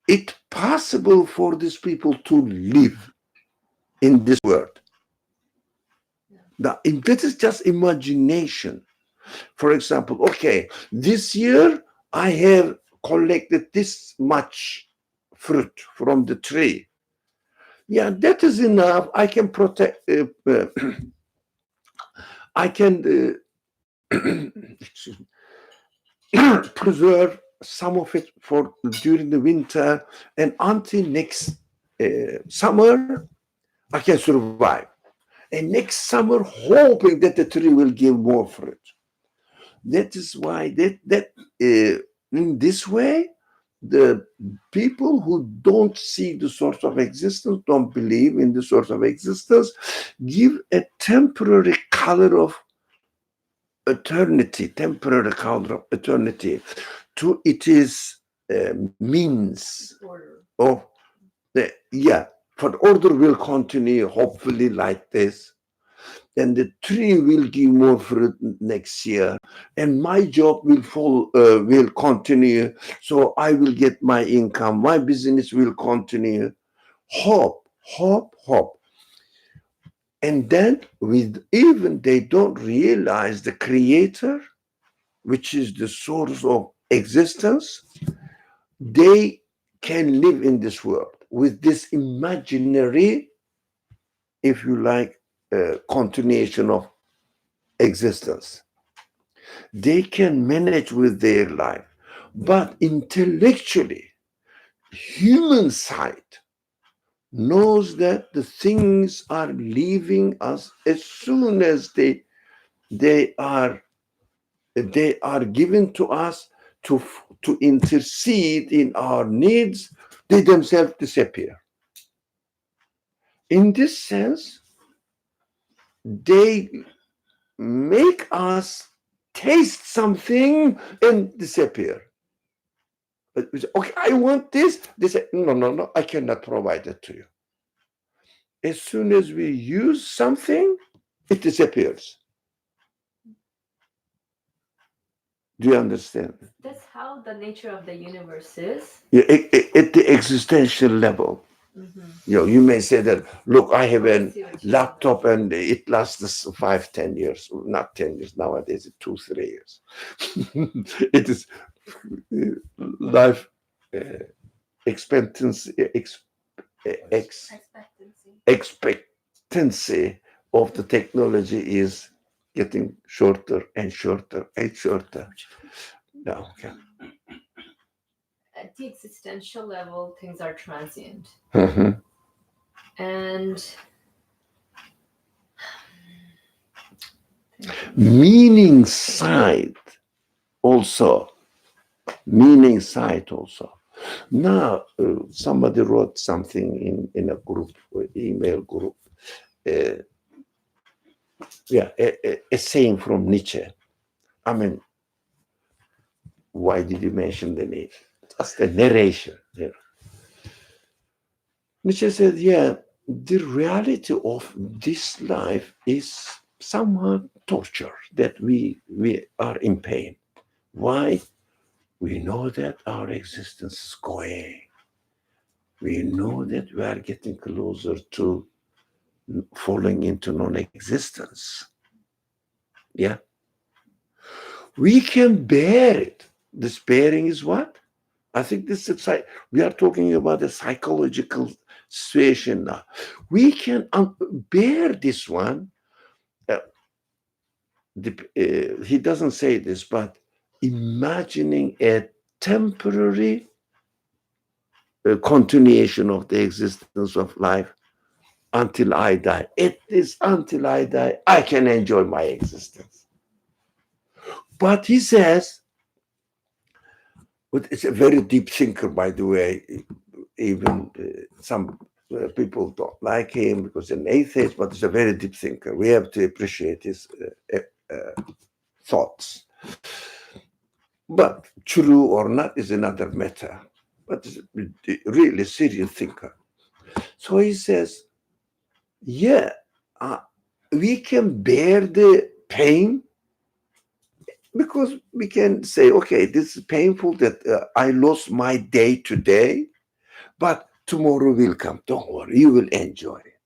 it possible for these people to live in this world. That is just imagination. For example, okay, this year I have collected this much fruit from the tree. Yeah, that is enough. I can protect, I can preserve some of it for during the winter, and until next summer, I can survive. And next summer, hoping that the tree will give more fruit. That is why in this way, the people who don't see the source of existence, don't believe in the source of existence, give a temporary color of eternity, to its means of the, yeah, for order will continue, hopefully like this. and the tree will give more fruit next year, and my job will continue, so I will get my income, my business will continue. Hope, hope, hope. And then with even they don't realize the creator, which is the source of existence, they can live in this world with this imaginary, if you like, continuation of existence. They can manage with their life, but intellectually, human side knows that the things are leaving us as soon as they are given to us to intercede in our needs. They themselves disappear. In this sense, they make us taste something and disappear. But we say, okay, I want this. They say, no, no, no, I cannot provide it to you. As soon as we use something, it disappears. Do you understand? That's how the nature of the universe is. Yeah, at the existential level. You may say that, look, I have a laptop and it lasts 5-10 years, not 10 years nowadays, 2-3 years. It is life expectancy expectancy of the technology is getting shorter and shorter and shorter. No, okay. At the existential level, things are transient. Mhm. And Meaning side also. Now, somebody wrote something in a group, email group. A saying from Nietzsche. I mean, why did you mention the name? Just a narration. Nietzsche said, the reality of this life is somewhat torture, that we are in pain. Why? We know that our existence is going. We know that we are getting closer to falling into non-existence. Yeah. We can bear it. This bearing is what? I think we are talking about a psychological situation now. We can bear this one. He doesn't say this, but imagining a temporary continuation of the existence of life until I die. It is until I die, I can enjoy my existence. But he says, it's a very deep thinker, by the way. Even some people don't like him because he's an atheist, but he's a very deep thinker. We have to appreciate his thoughts. But true or not is another matter. But he's a really serious thinker. So he says, we can bear the pain because we can say, okay, this is painful that I lost my day today, but tomorrow will come. Don't worry, you will enjoy it.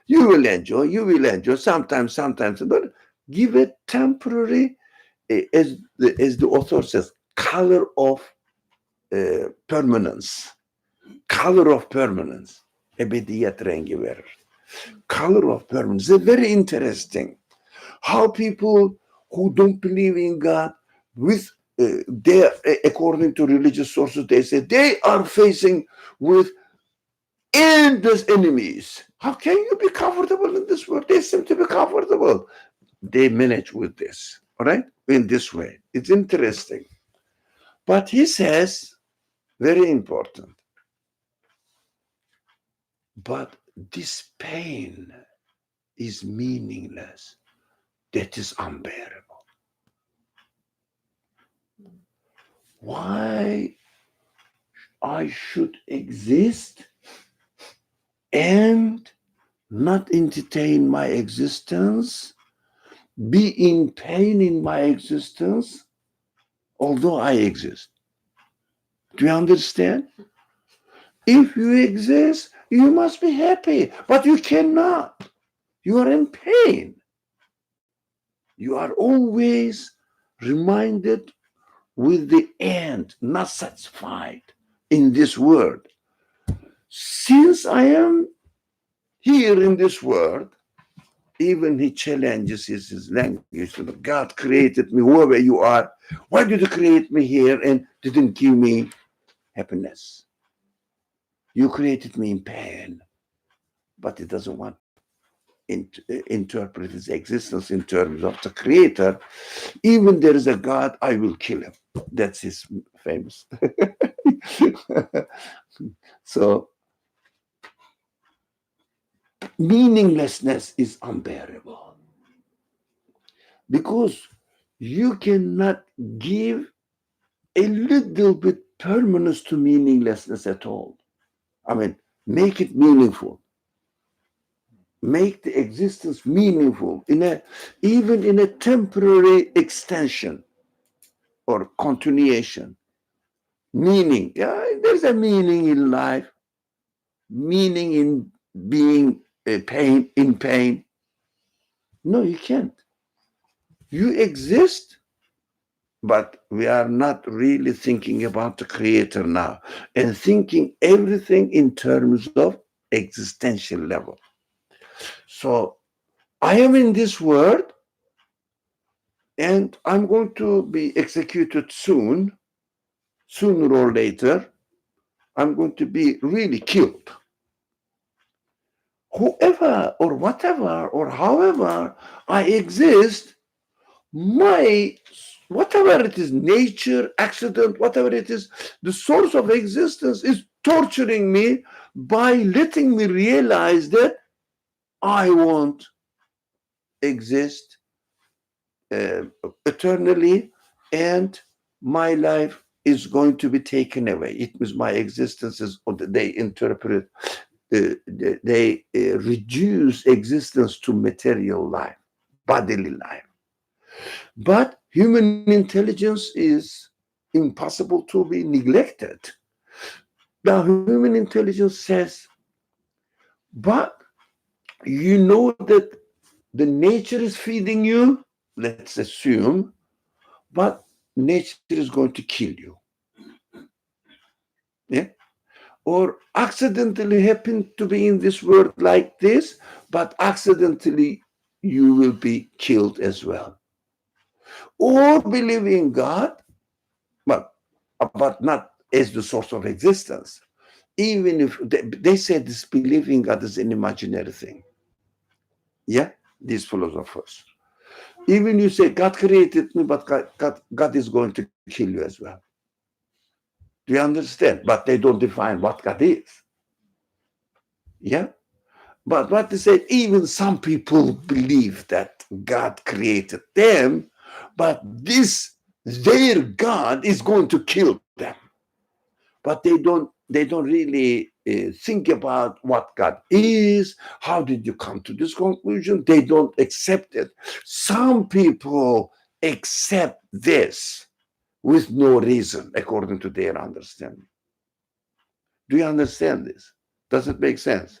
You will enjoy. Sometimes, but give it temporary, as the author says, color of permanence. Color of permanence. Ebediyet rengi verir. Color of permanence. It's very interesting how people who don't believe in God, according to religious sources, they say they are facing with endless enemies. How can you be comfortable in this world? They seem to be comfortable. They manage with this, all right? In this way. It's interesting. But he says, very important, but this pain is meaningless. That is unbearable. Why I should exist and not entertain my existence, be in pain in my existence, although I exist. Do you understand? If you exist, you must be happy, but you cannot. You are in pain. You are always reminded with the end, not satisfied in this world. Since I am here in this world, even he challenges his language. God created me, whoever you are. Why did you create me here and didn't give me happiness? You created me in pain, but he doesn't want to interpret his existence in terms of the creator. Even there is a God, I will kill him. That's his famous. So meaninglessness is unbearable because you cannot give a little bit permanence to meaninglessness at all. I mean, make it meaningful. Make the existence meaningful even in a temporary extension or continuation. Meaning, yeah, there's a meaning in life, meaning in being in pain. No, you can't. You exist, but we are not really thinking about the creator now and thinking everything in terms of existential level. So I am in this world and I'm going to be executed soon, sooner or later. I'm going to be really killed. Whoever or whatever or however I exist, my whatever it is, nature, accident, whatever it is, the source of existence is torturing me by letting me realize that I won't exist eternally and my life is going to be taken away. It means my existence is, or they interpret, they reduce existence to material life, bodily life. But human intelligence is impossible to be neglected. Now, human intelligence says, but you know that the nature is feeding you, let's assume, but nature is going to kill you. Yeah? Or accidentally happen to be in this world like this, but accidentally you will be killed as well. Or believe in God, but not as the source of existence. Even if they say this belief in God is an imaginary thing. Yeah, these philosophers. Even you say God created me, but God is going to kill you as well. Do you understand? But they don't define what God is. Yeah? But what they say, even some people believe that God created them, but their God is going to kill them. But they don't really think about what God is. How did you come to this conclusion? They don't accept it. Some people accept this with no reason, according to their understanding. Do you understand this? Does it make sense?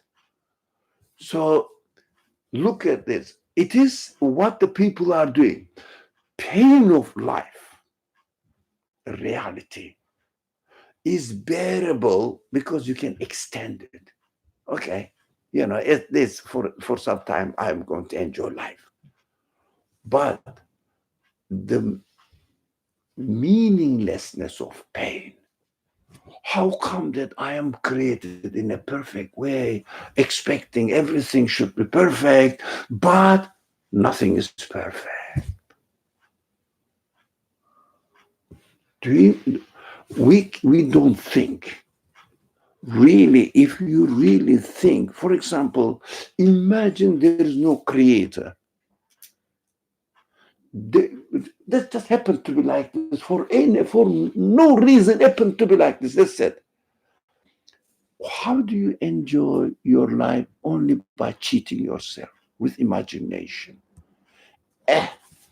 So look at this. It is what the people are doing. Pain of life, reality, is bearable because you can extend it. Okay, at least for some time, I'm going to enjoy life. But the meaninglessness of pain, how come that I am created in a perfect way, expecting everything should be perfect, but nothing is perfect? We don't think. Really, if you really think, for example, imagine there is no creator. That just happened to be like this for no reason, happened to be like this. That's it. how do you enjoy your life only by cheating yourself with imagination?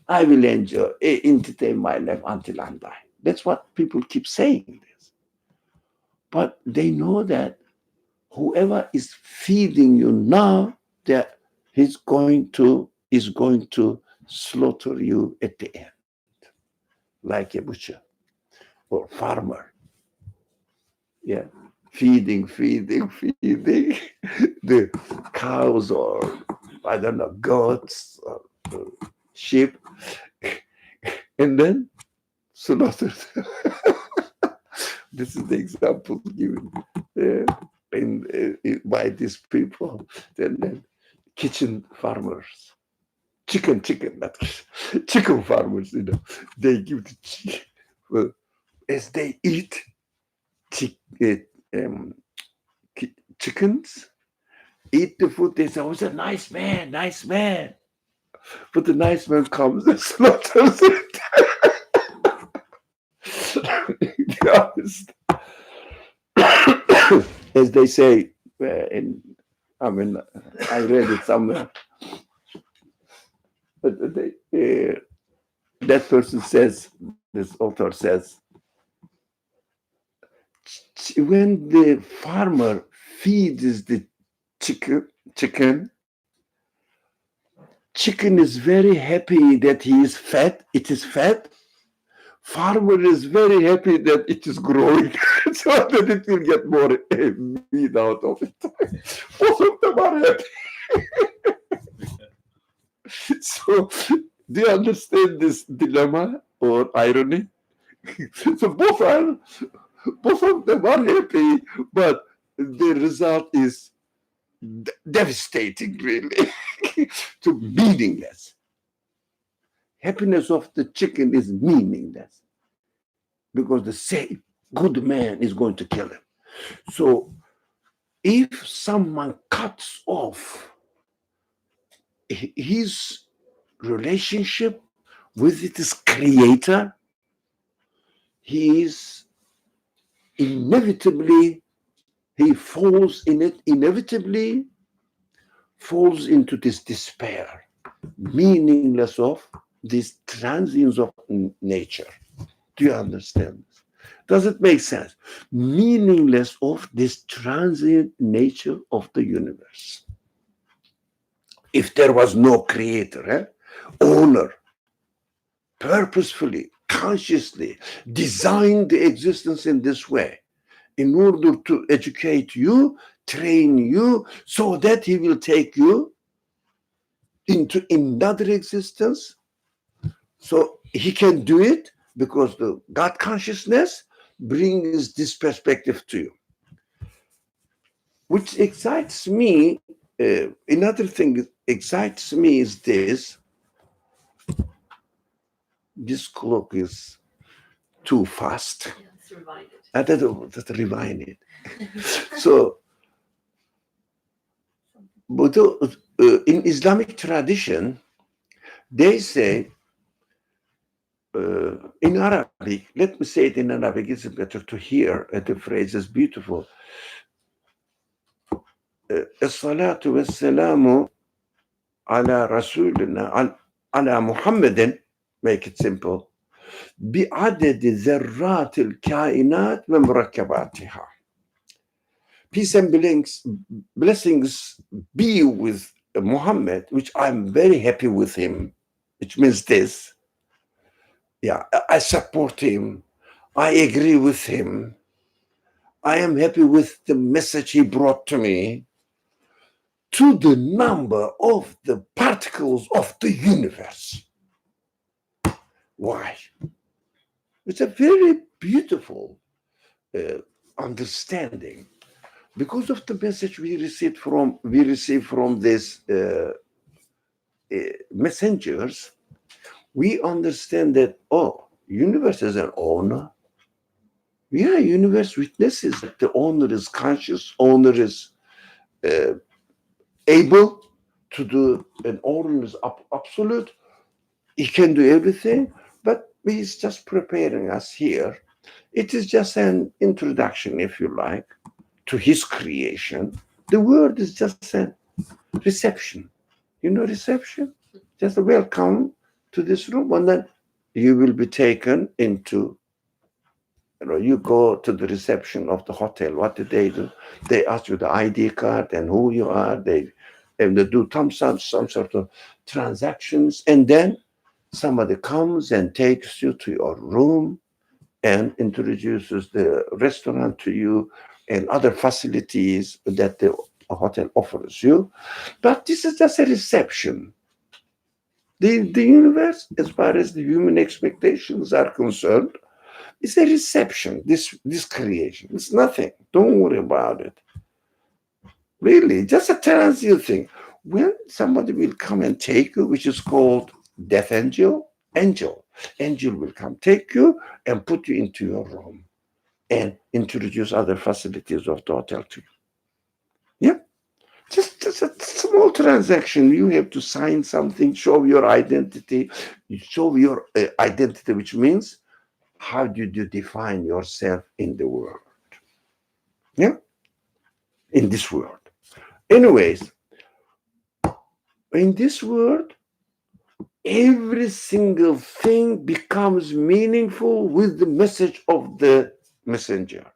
I will entertain my life until I die. That's what people keep saying this. But they know that whoever is feeding you now, that is going to slaughter you at the end, like a butcher or farmer. Yeah, feeding the cows, or I don't know, goats or sheep, and then slaughtered. This is the example given by these people. Then kitchen farmers, chicken, not chicken farmers. They give the well, as they eat um, chickens, eat the food. They say, "Oh, it's a nice man." But the nice man comes and slaughters it. As they say, I read it somewhere. But that person says, this author says, when the farmer feeds the chicken is very happy that he is fat. It is fat. Farmer is very happy that it is growing, so that it will get more meat out of it. Both of them are happy. So, do you understand this dilemma or irony? So both of them are happy, but the result is devastating, really, to meaningless. Happiness of the chicken is meaningless because the same good man is going to kill him. So if someone cuts off his relationship with his creator, he falls into this despair, meaningless of this transience of nature. Do you understand this? Does it make sense? Meaningless of this transient nature of the universe. If there was no creator, owner, purposefully, consciously designed the existence in this way in order to educate you, train you, so that he will take you into another existence. So he can do it because the God consciousness brings this perspective to you. Which excites me, another thing that excites me is this. This clock is too fast. Yeah, let's rewind it. I don't know, just rewind it. So, but in Islamic tradition, they say, in Arabic, let me say it in Arabic, it's better to hear. The phrase is beautiful. As-salatu was-salamu ala rasulina, ala Muhammadin, make it simple, بعدد ذرات الكائنات ومركباتها. Peace and blessings be with Muhammad, which I'm very happy with him, which means this. Yeah, I support him. I agree with him. I am happy with the message he brought to me, to the number of the particles of the universe. Why? It's a very beautiful understanding. Because of the message we receive from these messengers, we understand that, universe is an owner. We are universe witnesses that the owner is conscious, owner is able to do, an owner is absolute. He can do everything, but he's just preparing us here. It is just an introduction, if you like, to his creation, the word is just a reception. You know, reception? Just a welcome to this room, and then you will be taken into, you go to the reception of the hotel. What do? They ask you the ID card and who you are. They do some sort of transactions, and then somebody comes and takes you to your room and introduces the restaurant to you and other facilities that the hotel offers you. But this is just a reception. The universe, as far as the human expectations are concerned, is a reception, this creation. It's nothing. Don't worry about it. Really, just a transient thing. When somebody will come and take you, which is called death angel will come take you and put you into your room and introduce other facilities of the hotel to you. Yeah. Just a small transaction. You have to sign something, show your identity, which means how did you define yourself in the world? Yeah? In this world. Anyways, in this world, every single thing becomes meaningful with the message of the messenger.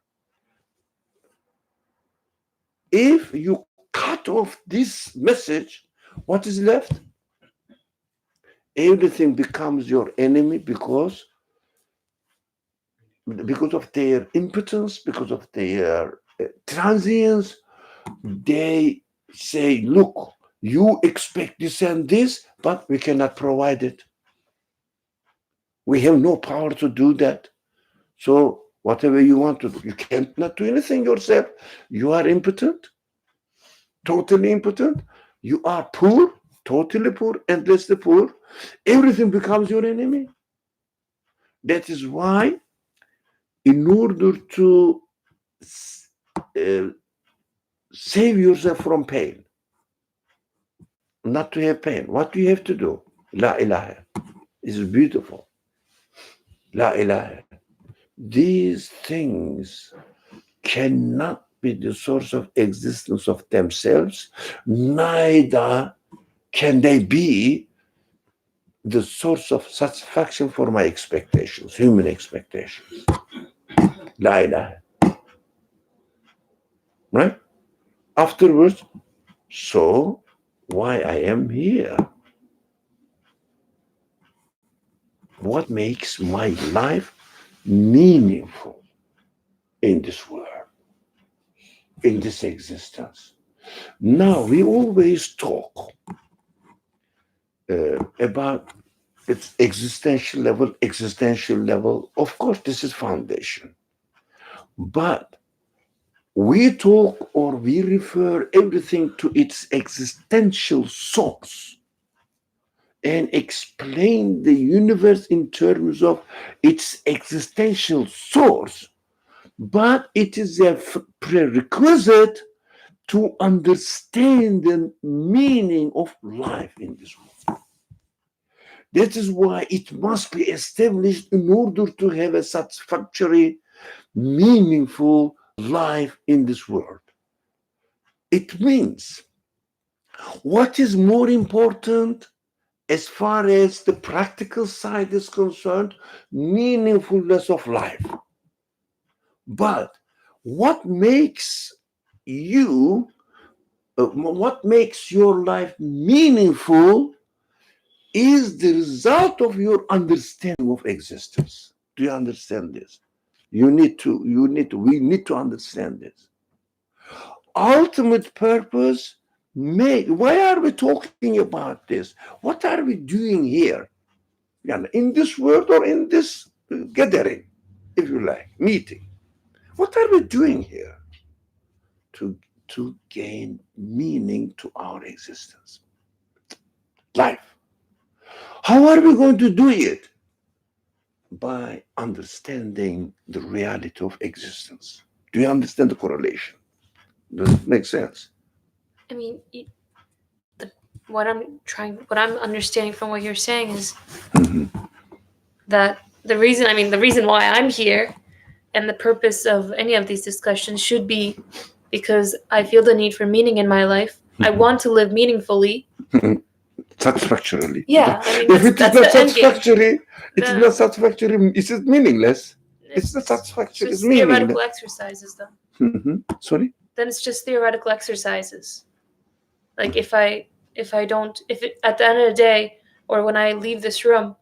If you cut off this message, what is left? Everything becomes your enemy because of their impotence, because of their transience. They say, look, you expect this and this, but we cannot provide it. We have no power to do that. So whatever you want to do, you cannot do anything yourself. You are impotent, totally impotent. You are poor, totally poor, endlessly poor. Everything becomes your enemy. That is why, in order to save yourself from pain, not to have pain, what do you have to do? La ilaha. It's beautiful. La ilaha. These things cannot be the source of existence of themselves, neither can they be the source of satisfaction for my expectations, human expectations. La ilaha. Right? Afterwards, so why I am here? What makes my life meaningful in this world, in this existence? Now, we always talk about its existential level. Of course, this is foundation. But we talk or we refer everything to its existential source and explain the universe in terms of its existential source. But it is a prerequisite to understand the meaning of life in this world. That is why it must be established in order to have a satisfactory, meaningful life in this world. It means, what is more important as far as the practical side is concerned? Meaningfulness of life. But what makes your life meaningful is the result of your understanding of existence. Do you understand this? We need to understand this. Ultimate purpose. Why are we talking about this? What are we doing here? In this world or in this gathering, if you like, meeting? What are we doing here? To gain meaning to our existence. Life. How are we going to do it? By understanding the reality of existence. Do you understand the correlation? Does it make sense? I mean, what I'm understanding from what you're saying is that the reason why I'm here and the purpose of any of these discussions should be because I feel the need for meaning in my life. I want to live meaningfully. Satisfactorily. Yeah, I mean, If it is that's not the end game. satisfactory, it is The- not satisfactory. It is meaningless. It's not It's satisfactory. It's just theoretical meaningless. exercises, though. Sorry. Then it's just theoretical exercises. Like if at the end of the day, or when I leave this room,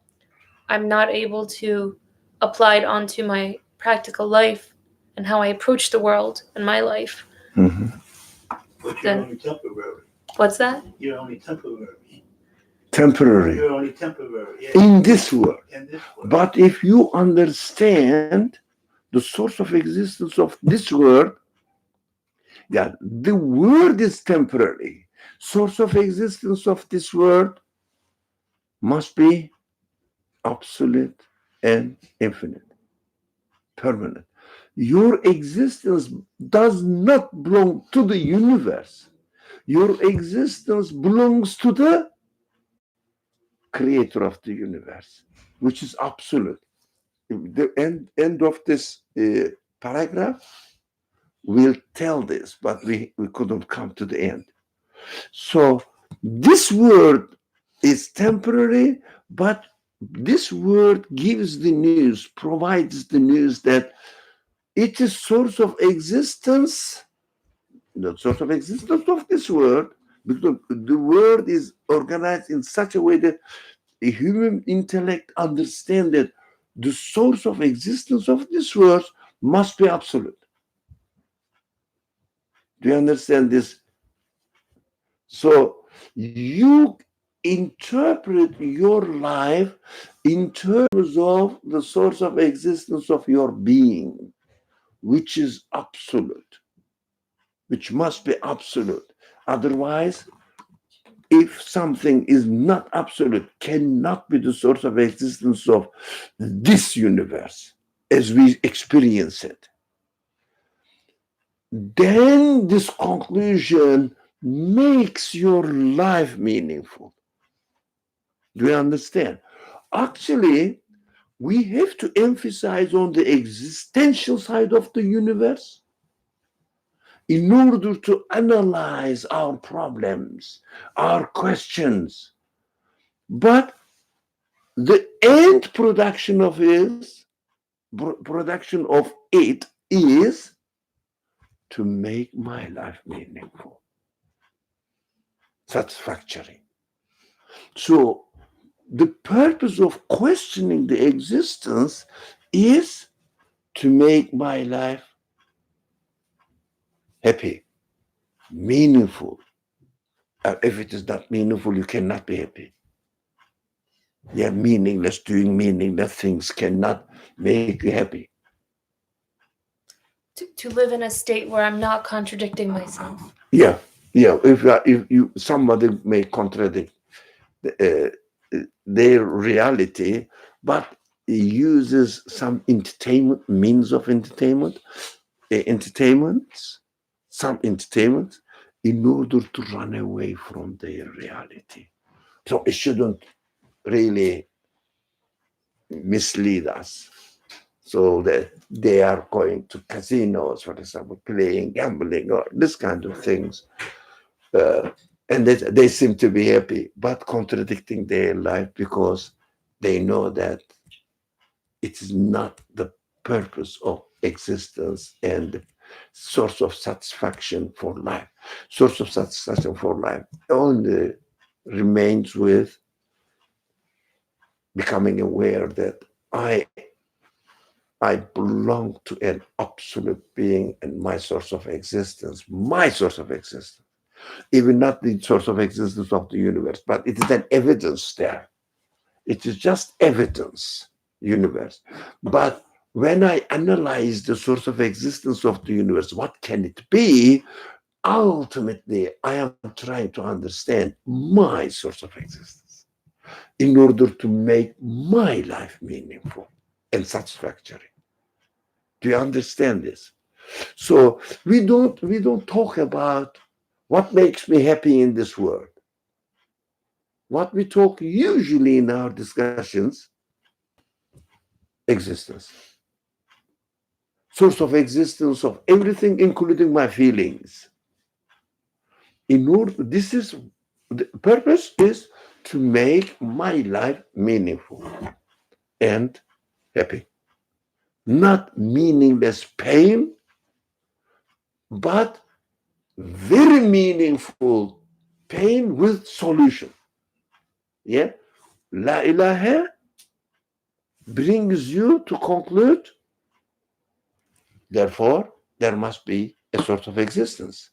I'm not able to apply it onto my practical life and how I approach the world and my life. But Then- you're only temporary. What's that? You're only temporary. Temporary You're only temporary. Yeah. in this world. In this world. But if you understand the source of existence of this world, yeah, the world is temporary. Source of existence of this world must be absolute and infinite, permanent. Your existence does not belong to the universe. Your existence belongs to the creator of the universe, which is absolute. The end of this paragraph will tell this, but we couldn't come to the end. So this word is temporary, but this word gives the news, provides the news that it is source of existence, the source of existence of this world, because the world is organized in such a way that a human intellect understands that the source of existence of this world must be absolute. Do you understand this? So you interpret your life in terms of the source of existence of your being, which is absolute, which must be absolute. Otherwise, if something is not absolute, cannot be the source of existence of this universe as we experience it, then this conclusion makes your life meaningful. Do you understand? Actually, we have to emphasize on the existential side of the universe in order to analyze our problems, our questions. But the end production of it is to make my life meaningful, satisfactory. So the purpose of questioning the existence is to make my life happy, meaningful. If it is not meaningful, you cannot be happy. Yeah, meaningless, doing meaningless things cannot make you happy. To live in a state where I'm not contradicting myself. Yeah. If you somebody may contradict their reality, but he uses some means of entertainment in order to run away from their reality. So it shouldn't really mislead us. So that they are going to casinos, for example, playing, gambling, or this kind of things. And they seem to be happy, but contradicting their life because they know that it is not the purpose of existence and source of satisfaction for life. Source of satisfaction for life only remains with becoming aware that I belong to an absolute being and my source of existence, even not the source of existence of the universe, but it is an evidence there. It is just evidence, universe. But when I analyze the source of existence of the universe, what can it be? Ultimately, I am trying to understand my source of existence in order to make my life meaningful and satisfactory. Do you understand this? So we don't talk about what makes me happy in this world. What we talk usually in our discussions, existence. source of existence of everything, including my feelings. In order, this is the purpose is to make my life meaningful and happy. Not meaningless pain, but very meaningful pain with solution. Yeah, La ilaha brings you to conclude, therefore, there must be a source of existence.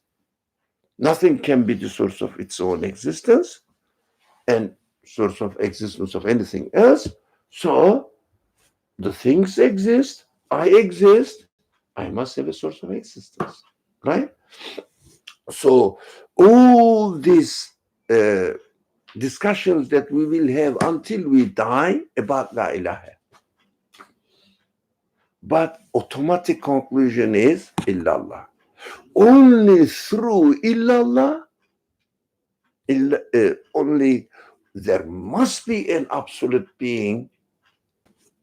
Nothing can be the source of its own existence and source of existence of anything else. So the things exist, I exist, I must have a source of existence, right? So all these discussions that we will have until we die about La ilaha, but automatic conclusion is illallah. Only through illallah, only there must be an absolute being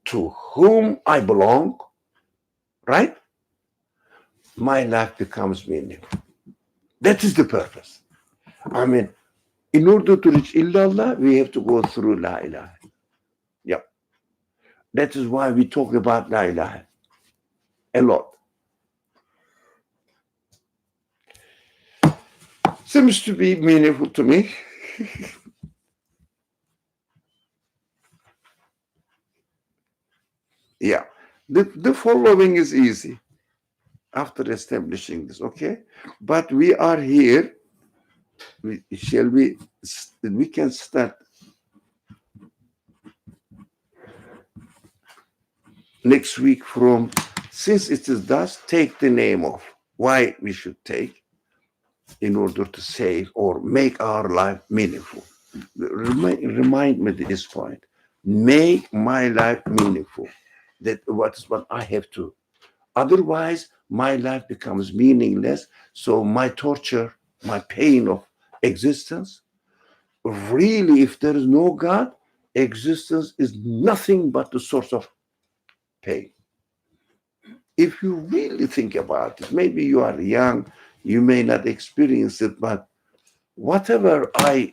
to whom I belong, right? My life becomes meaningful. That is the purpose. I mean, in order to reach illallah, we have to go through La ilaha. Yeah. That is why we talk about La ilaha a lot. Seems to be meaningful to me. Yeah. The following is easy after establishing this, okay? But we are here. We can start next week from, since it is thus, take the name of why we should take in order to save or make our life meaningful. Remind me this point. Make my life meaningful. That what I have to. Otherwise, my life becomes meaningless. So my torture, my pain of existence, really, if there is no God, existence is nothing but the source of pain. If you really think about it, maybe you are young, you may not experience it, but whatever I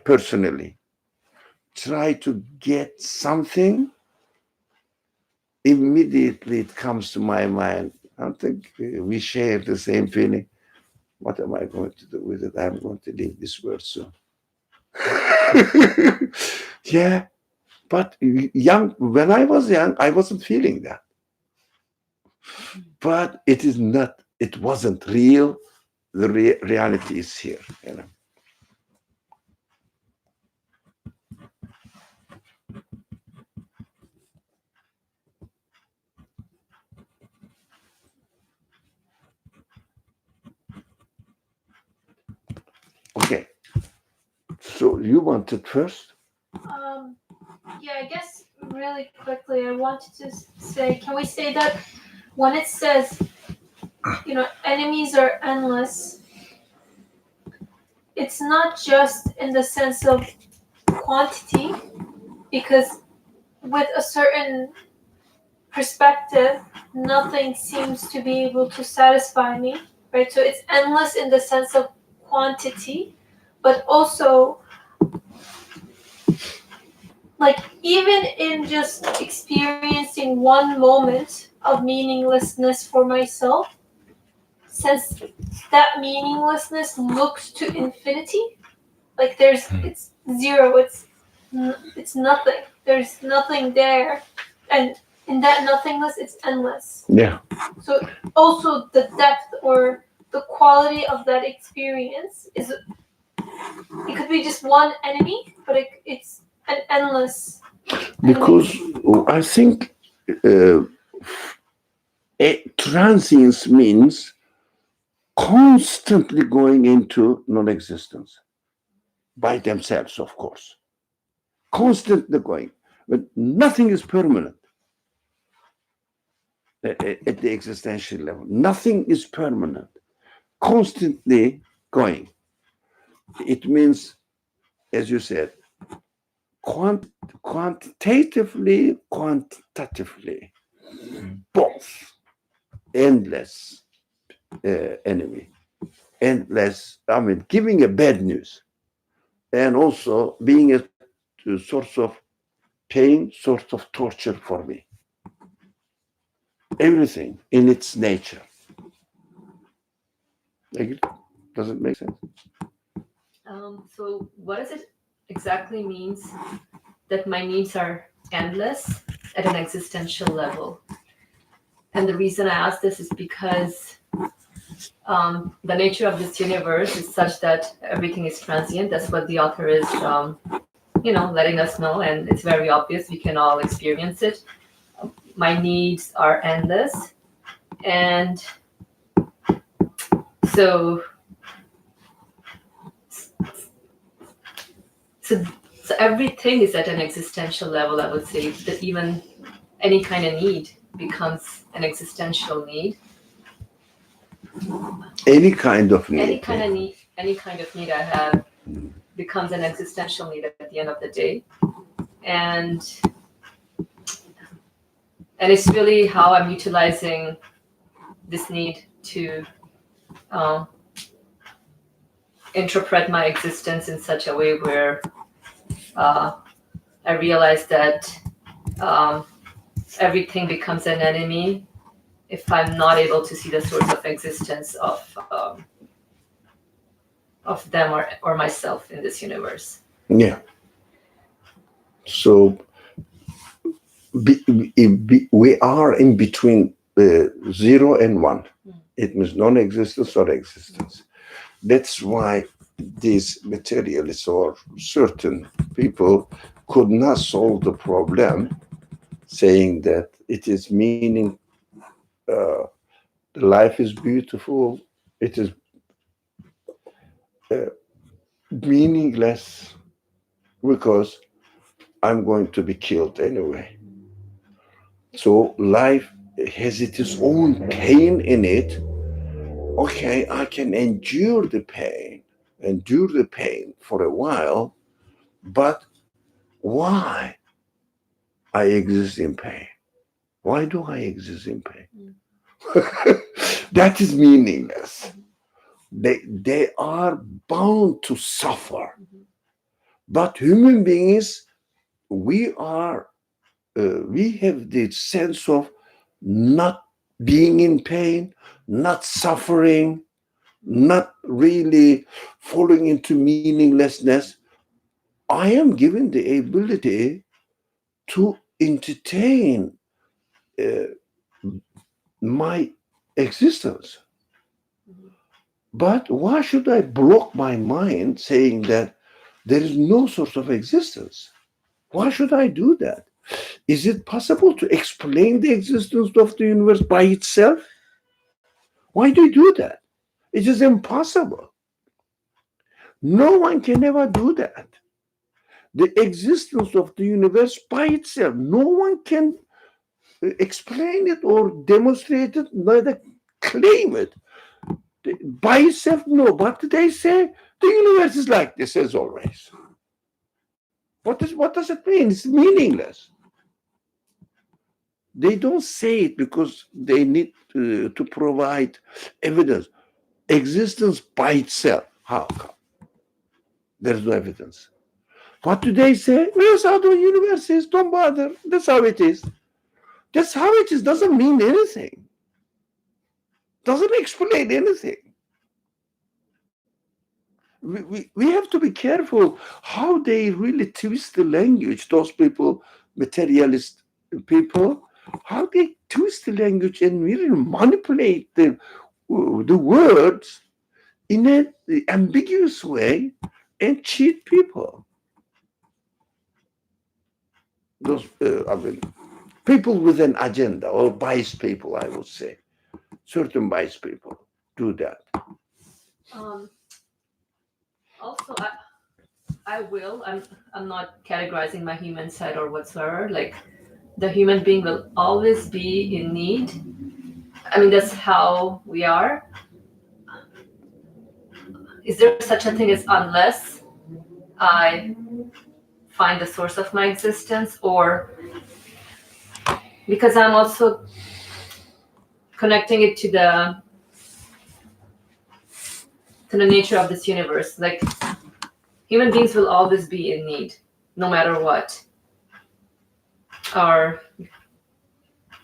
personally try to get something, immediately it comes to my mind. I think we share the same feeling. What am I going to do with it? I'm going to leave this world soon. Yeah, but when I was young, I wasn't feeling that. But it wasn't real. The reality is here, you know. Okay. So you wanted first? Yeah, I guess really quickly, I wanted to say, can we say that when it says, enemies are endless, it's not just in the sense of quantity, because with a certain perspective, nothing seems to be able to satisfy me, right? So it's endless in the sense of quantity, but also, like, even in just experiencing one moment of meaninglessness for myself, since that meaninglessness looks to infinity, like it's zero, it's nothing, there's nothing there, and in that nothingness it's endless. Yeah. So also the depth or the quality of that experience is, it could be just one enemy, but it's an endless Because I think transience means constantly going into non-existence by themselves, of course. Constantly going, but nothing is permanent at the existential level. Nothing is permanent. Constantly going. It means, as you said, quantitatively, quantitatively. both endless enemy, endless, giving a bad news, and also being a source of pain, source of torture for me. Everything in its nature. Does it make sense? So what does it exactly means that my needs are endless at an existential level? And the reason I ask this is because the nature of this universe is such that everything is transient. That's what the author is, letting us know, and it's very obvious. We can all experience it. My needs are endless, and so everything is at an existential level. I would say that even any kind of need becomes an existential need. Any kind of need. Any kind of need I have becomes an existential need at the end of the day, and it's really how I'm utilizing this need to interpret my existence in such a way where I realize that everything becomes an enemy if I'm not able to see the source of existence of them or myself in this universe. Yeah. So we are in between 0 and 1. It means non-existence or existence. That's why these materialists or certain people could not solve the problem, saying that it is meaning, life is beautiful, it is meaningless because I'm going to be killed anyway. So life has its own pain in it. Okay, I can endure the pain for a while, but why I exist in pain? Why do I exist in pain? That is meaningless. They are bound to suffer. But human beings, we have the sense of not being in pain, not suffering, not really falling into meaninglessness. I am given the ability to entertain my existence. But why should I block my mind saying that there is no source of existence? Why should I do that? Is it possible to explain the existence of the universe by itself? Why do you do that? It is impossible. No one can ever do that. The existence of the universe by itself, no one can explain it or demonstrate it, neither claim it. By itself, no. But they say the universe is like this as always. What does it mean? It's meaningless. They don't say it because they need to provide evidence. Existence by itself. How come? There's no evidence. What do they say? That's how the universe is. Don't bother. That's how it is. That's how it is. Doesn't mean anything. Doesn't explain anything. We have to be careful how they really twist the language. Those people, materialist people, how they twist the language and really manipulate the words in an ambiguous way and cheat people. Those, people with an agenda, or biased people, I would say. Certain biased people do that. Also, I'm not categorizing my human side or whatsoever. Like, the human being will always be in need. I mean, that's how we are. Is there such a thing as unless I find the source of my existence, or because I'm also connecting it to the nature of this universe. Like, human beings will always be in need, no matter what. Or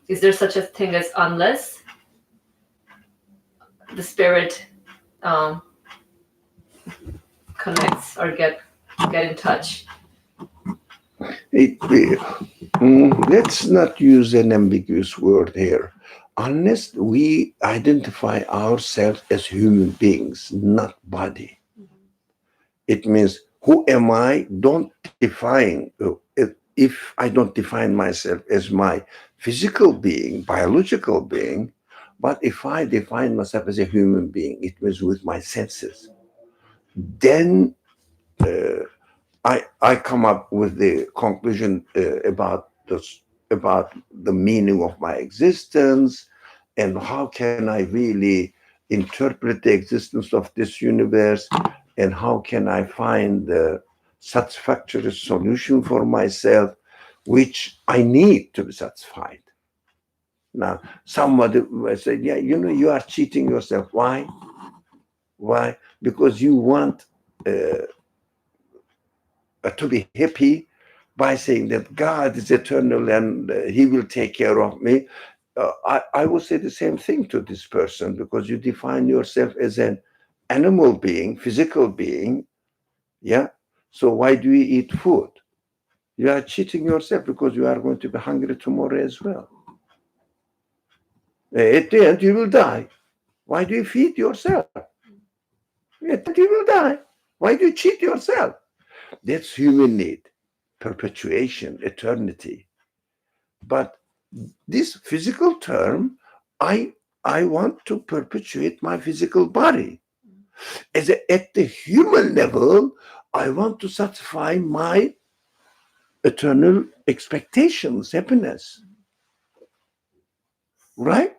is there such a thing as unless the spirit connects or get in touch? Let's not use an ambiguous word here. Unless we identify ourselves as human beings, not body. It means, who am I? Don't define. If I don't define myself as my physical being, biological being, but if I define myself as a human being, it means with my senses, then I come up with the conclusion about the meaning of my existence, and how can I really interpret the existence of this universe, and how can I find the satisfactory solution for myself, which I need to be satisfied. Now, somebody will say, yeah, you are cheating yourself. Why? Why? Because you want to be happy by saying that God is eternal and he will take care of me. I would say the same thing to this person, because you define yourself as an animal being, physical being. Yeah. So why do you eat food? You are cheating yourself, because you are going to be hungry tomorrow as well. At the end, you will die. Why do you feed yourself? At the end, you will die. Why do you cheat yourself? That's human need, perpetuation, eternity. But this physical term, I want to perpetuate my physical body. At the human level, I want to satisfy my eternal expectations, happiness. Right?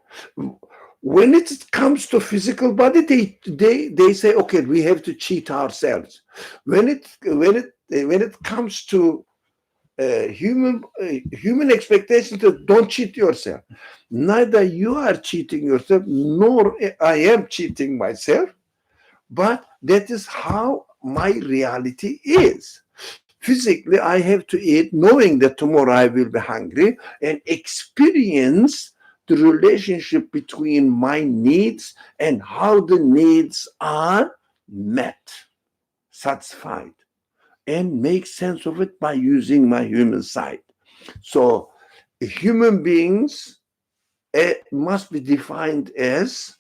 When it comes to physical body, they say, okay, we have to cheat ourselves. When it comes to human expectation, to don't cheat yourself. Neither you are cheating yourself, nor I am cheating myself, but that is how my reality is. Physically, I have to eat, knowing that tomorrow I will be hungry, and experience the relationship between my needs and how the needs are met, satisfied, and make sense of it by using my human side. So human beings must be defined as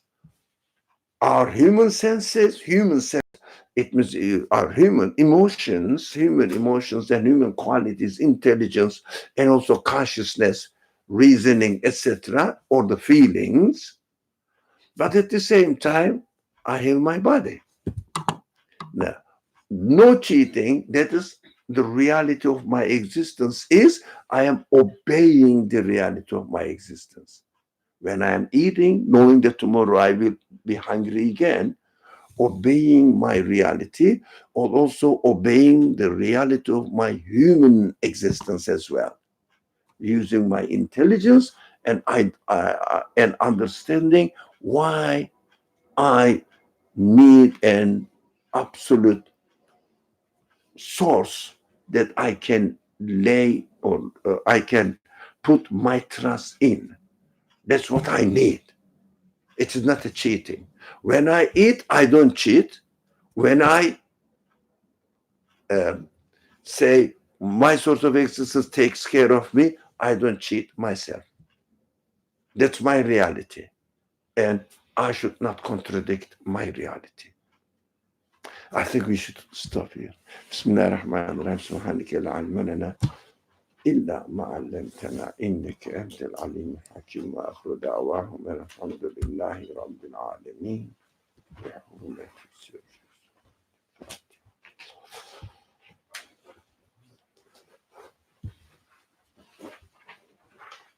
our human senses, it means our human emotions and human qualities, intelligence, and also consciousness, reasoning, etc., or the feelings. But at the same time, I have my body. Now, no cheating, that is the reality of my existence, is I am obeying the reality of my existence. When I am eating, knowing that tomorrow I will be hungry again, obeying my reality, or also obeying the reality of my human existence as well, using my intelligence and and understanding why I need an absolute source that I can lay, or I can put my trust in. That's what I need. It is not a cheating. When I eat, I don't cheat. When I say my source of existence takes care of me, I don't cheat myself. That's my reality. And I should not contradict my reality. I think we should stop here. Bismillah ar-Rahman ar-Rahim. Subhanaka la ilma lana illa ma 'allamtana innaka antal alim hakim. Wa akhiru da'wahum alhamdulillahi rabbil alamin.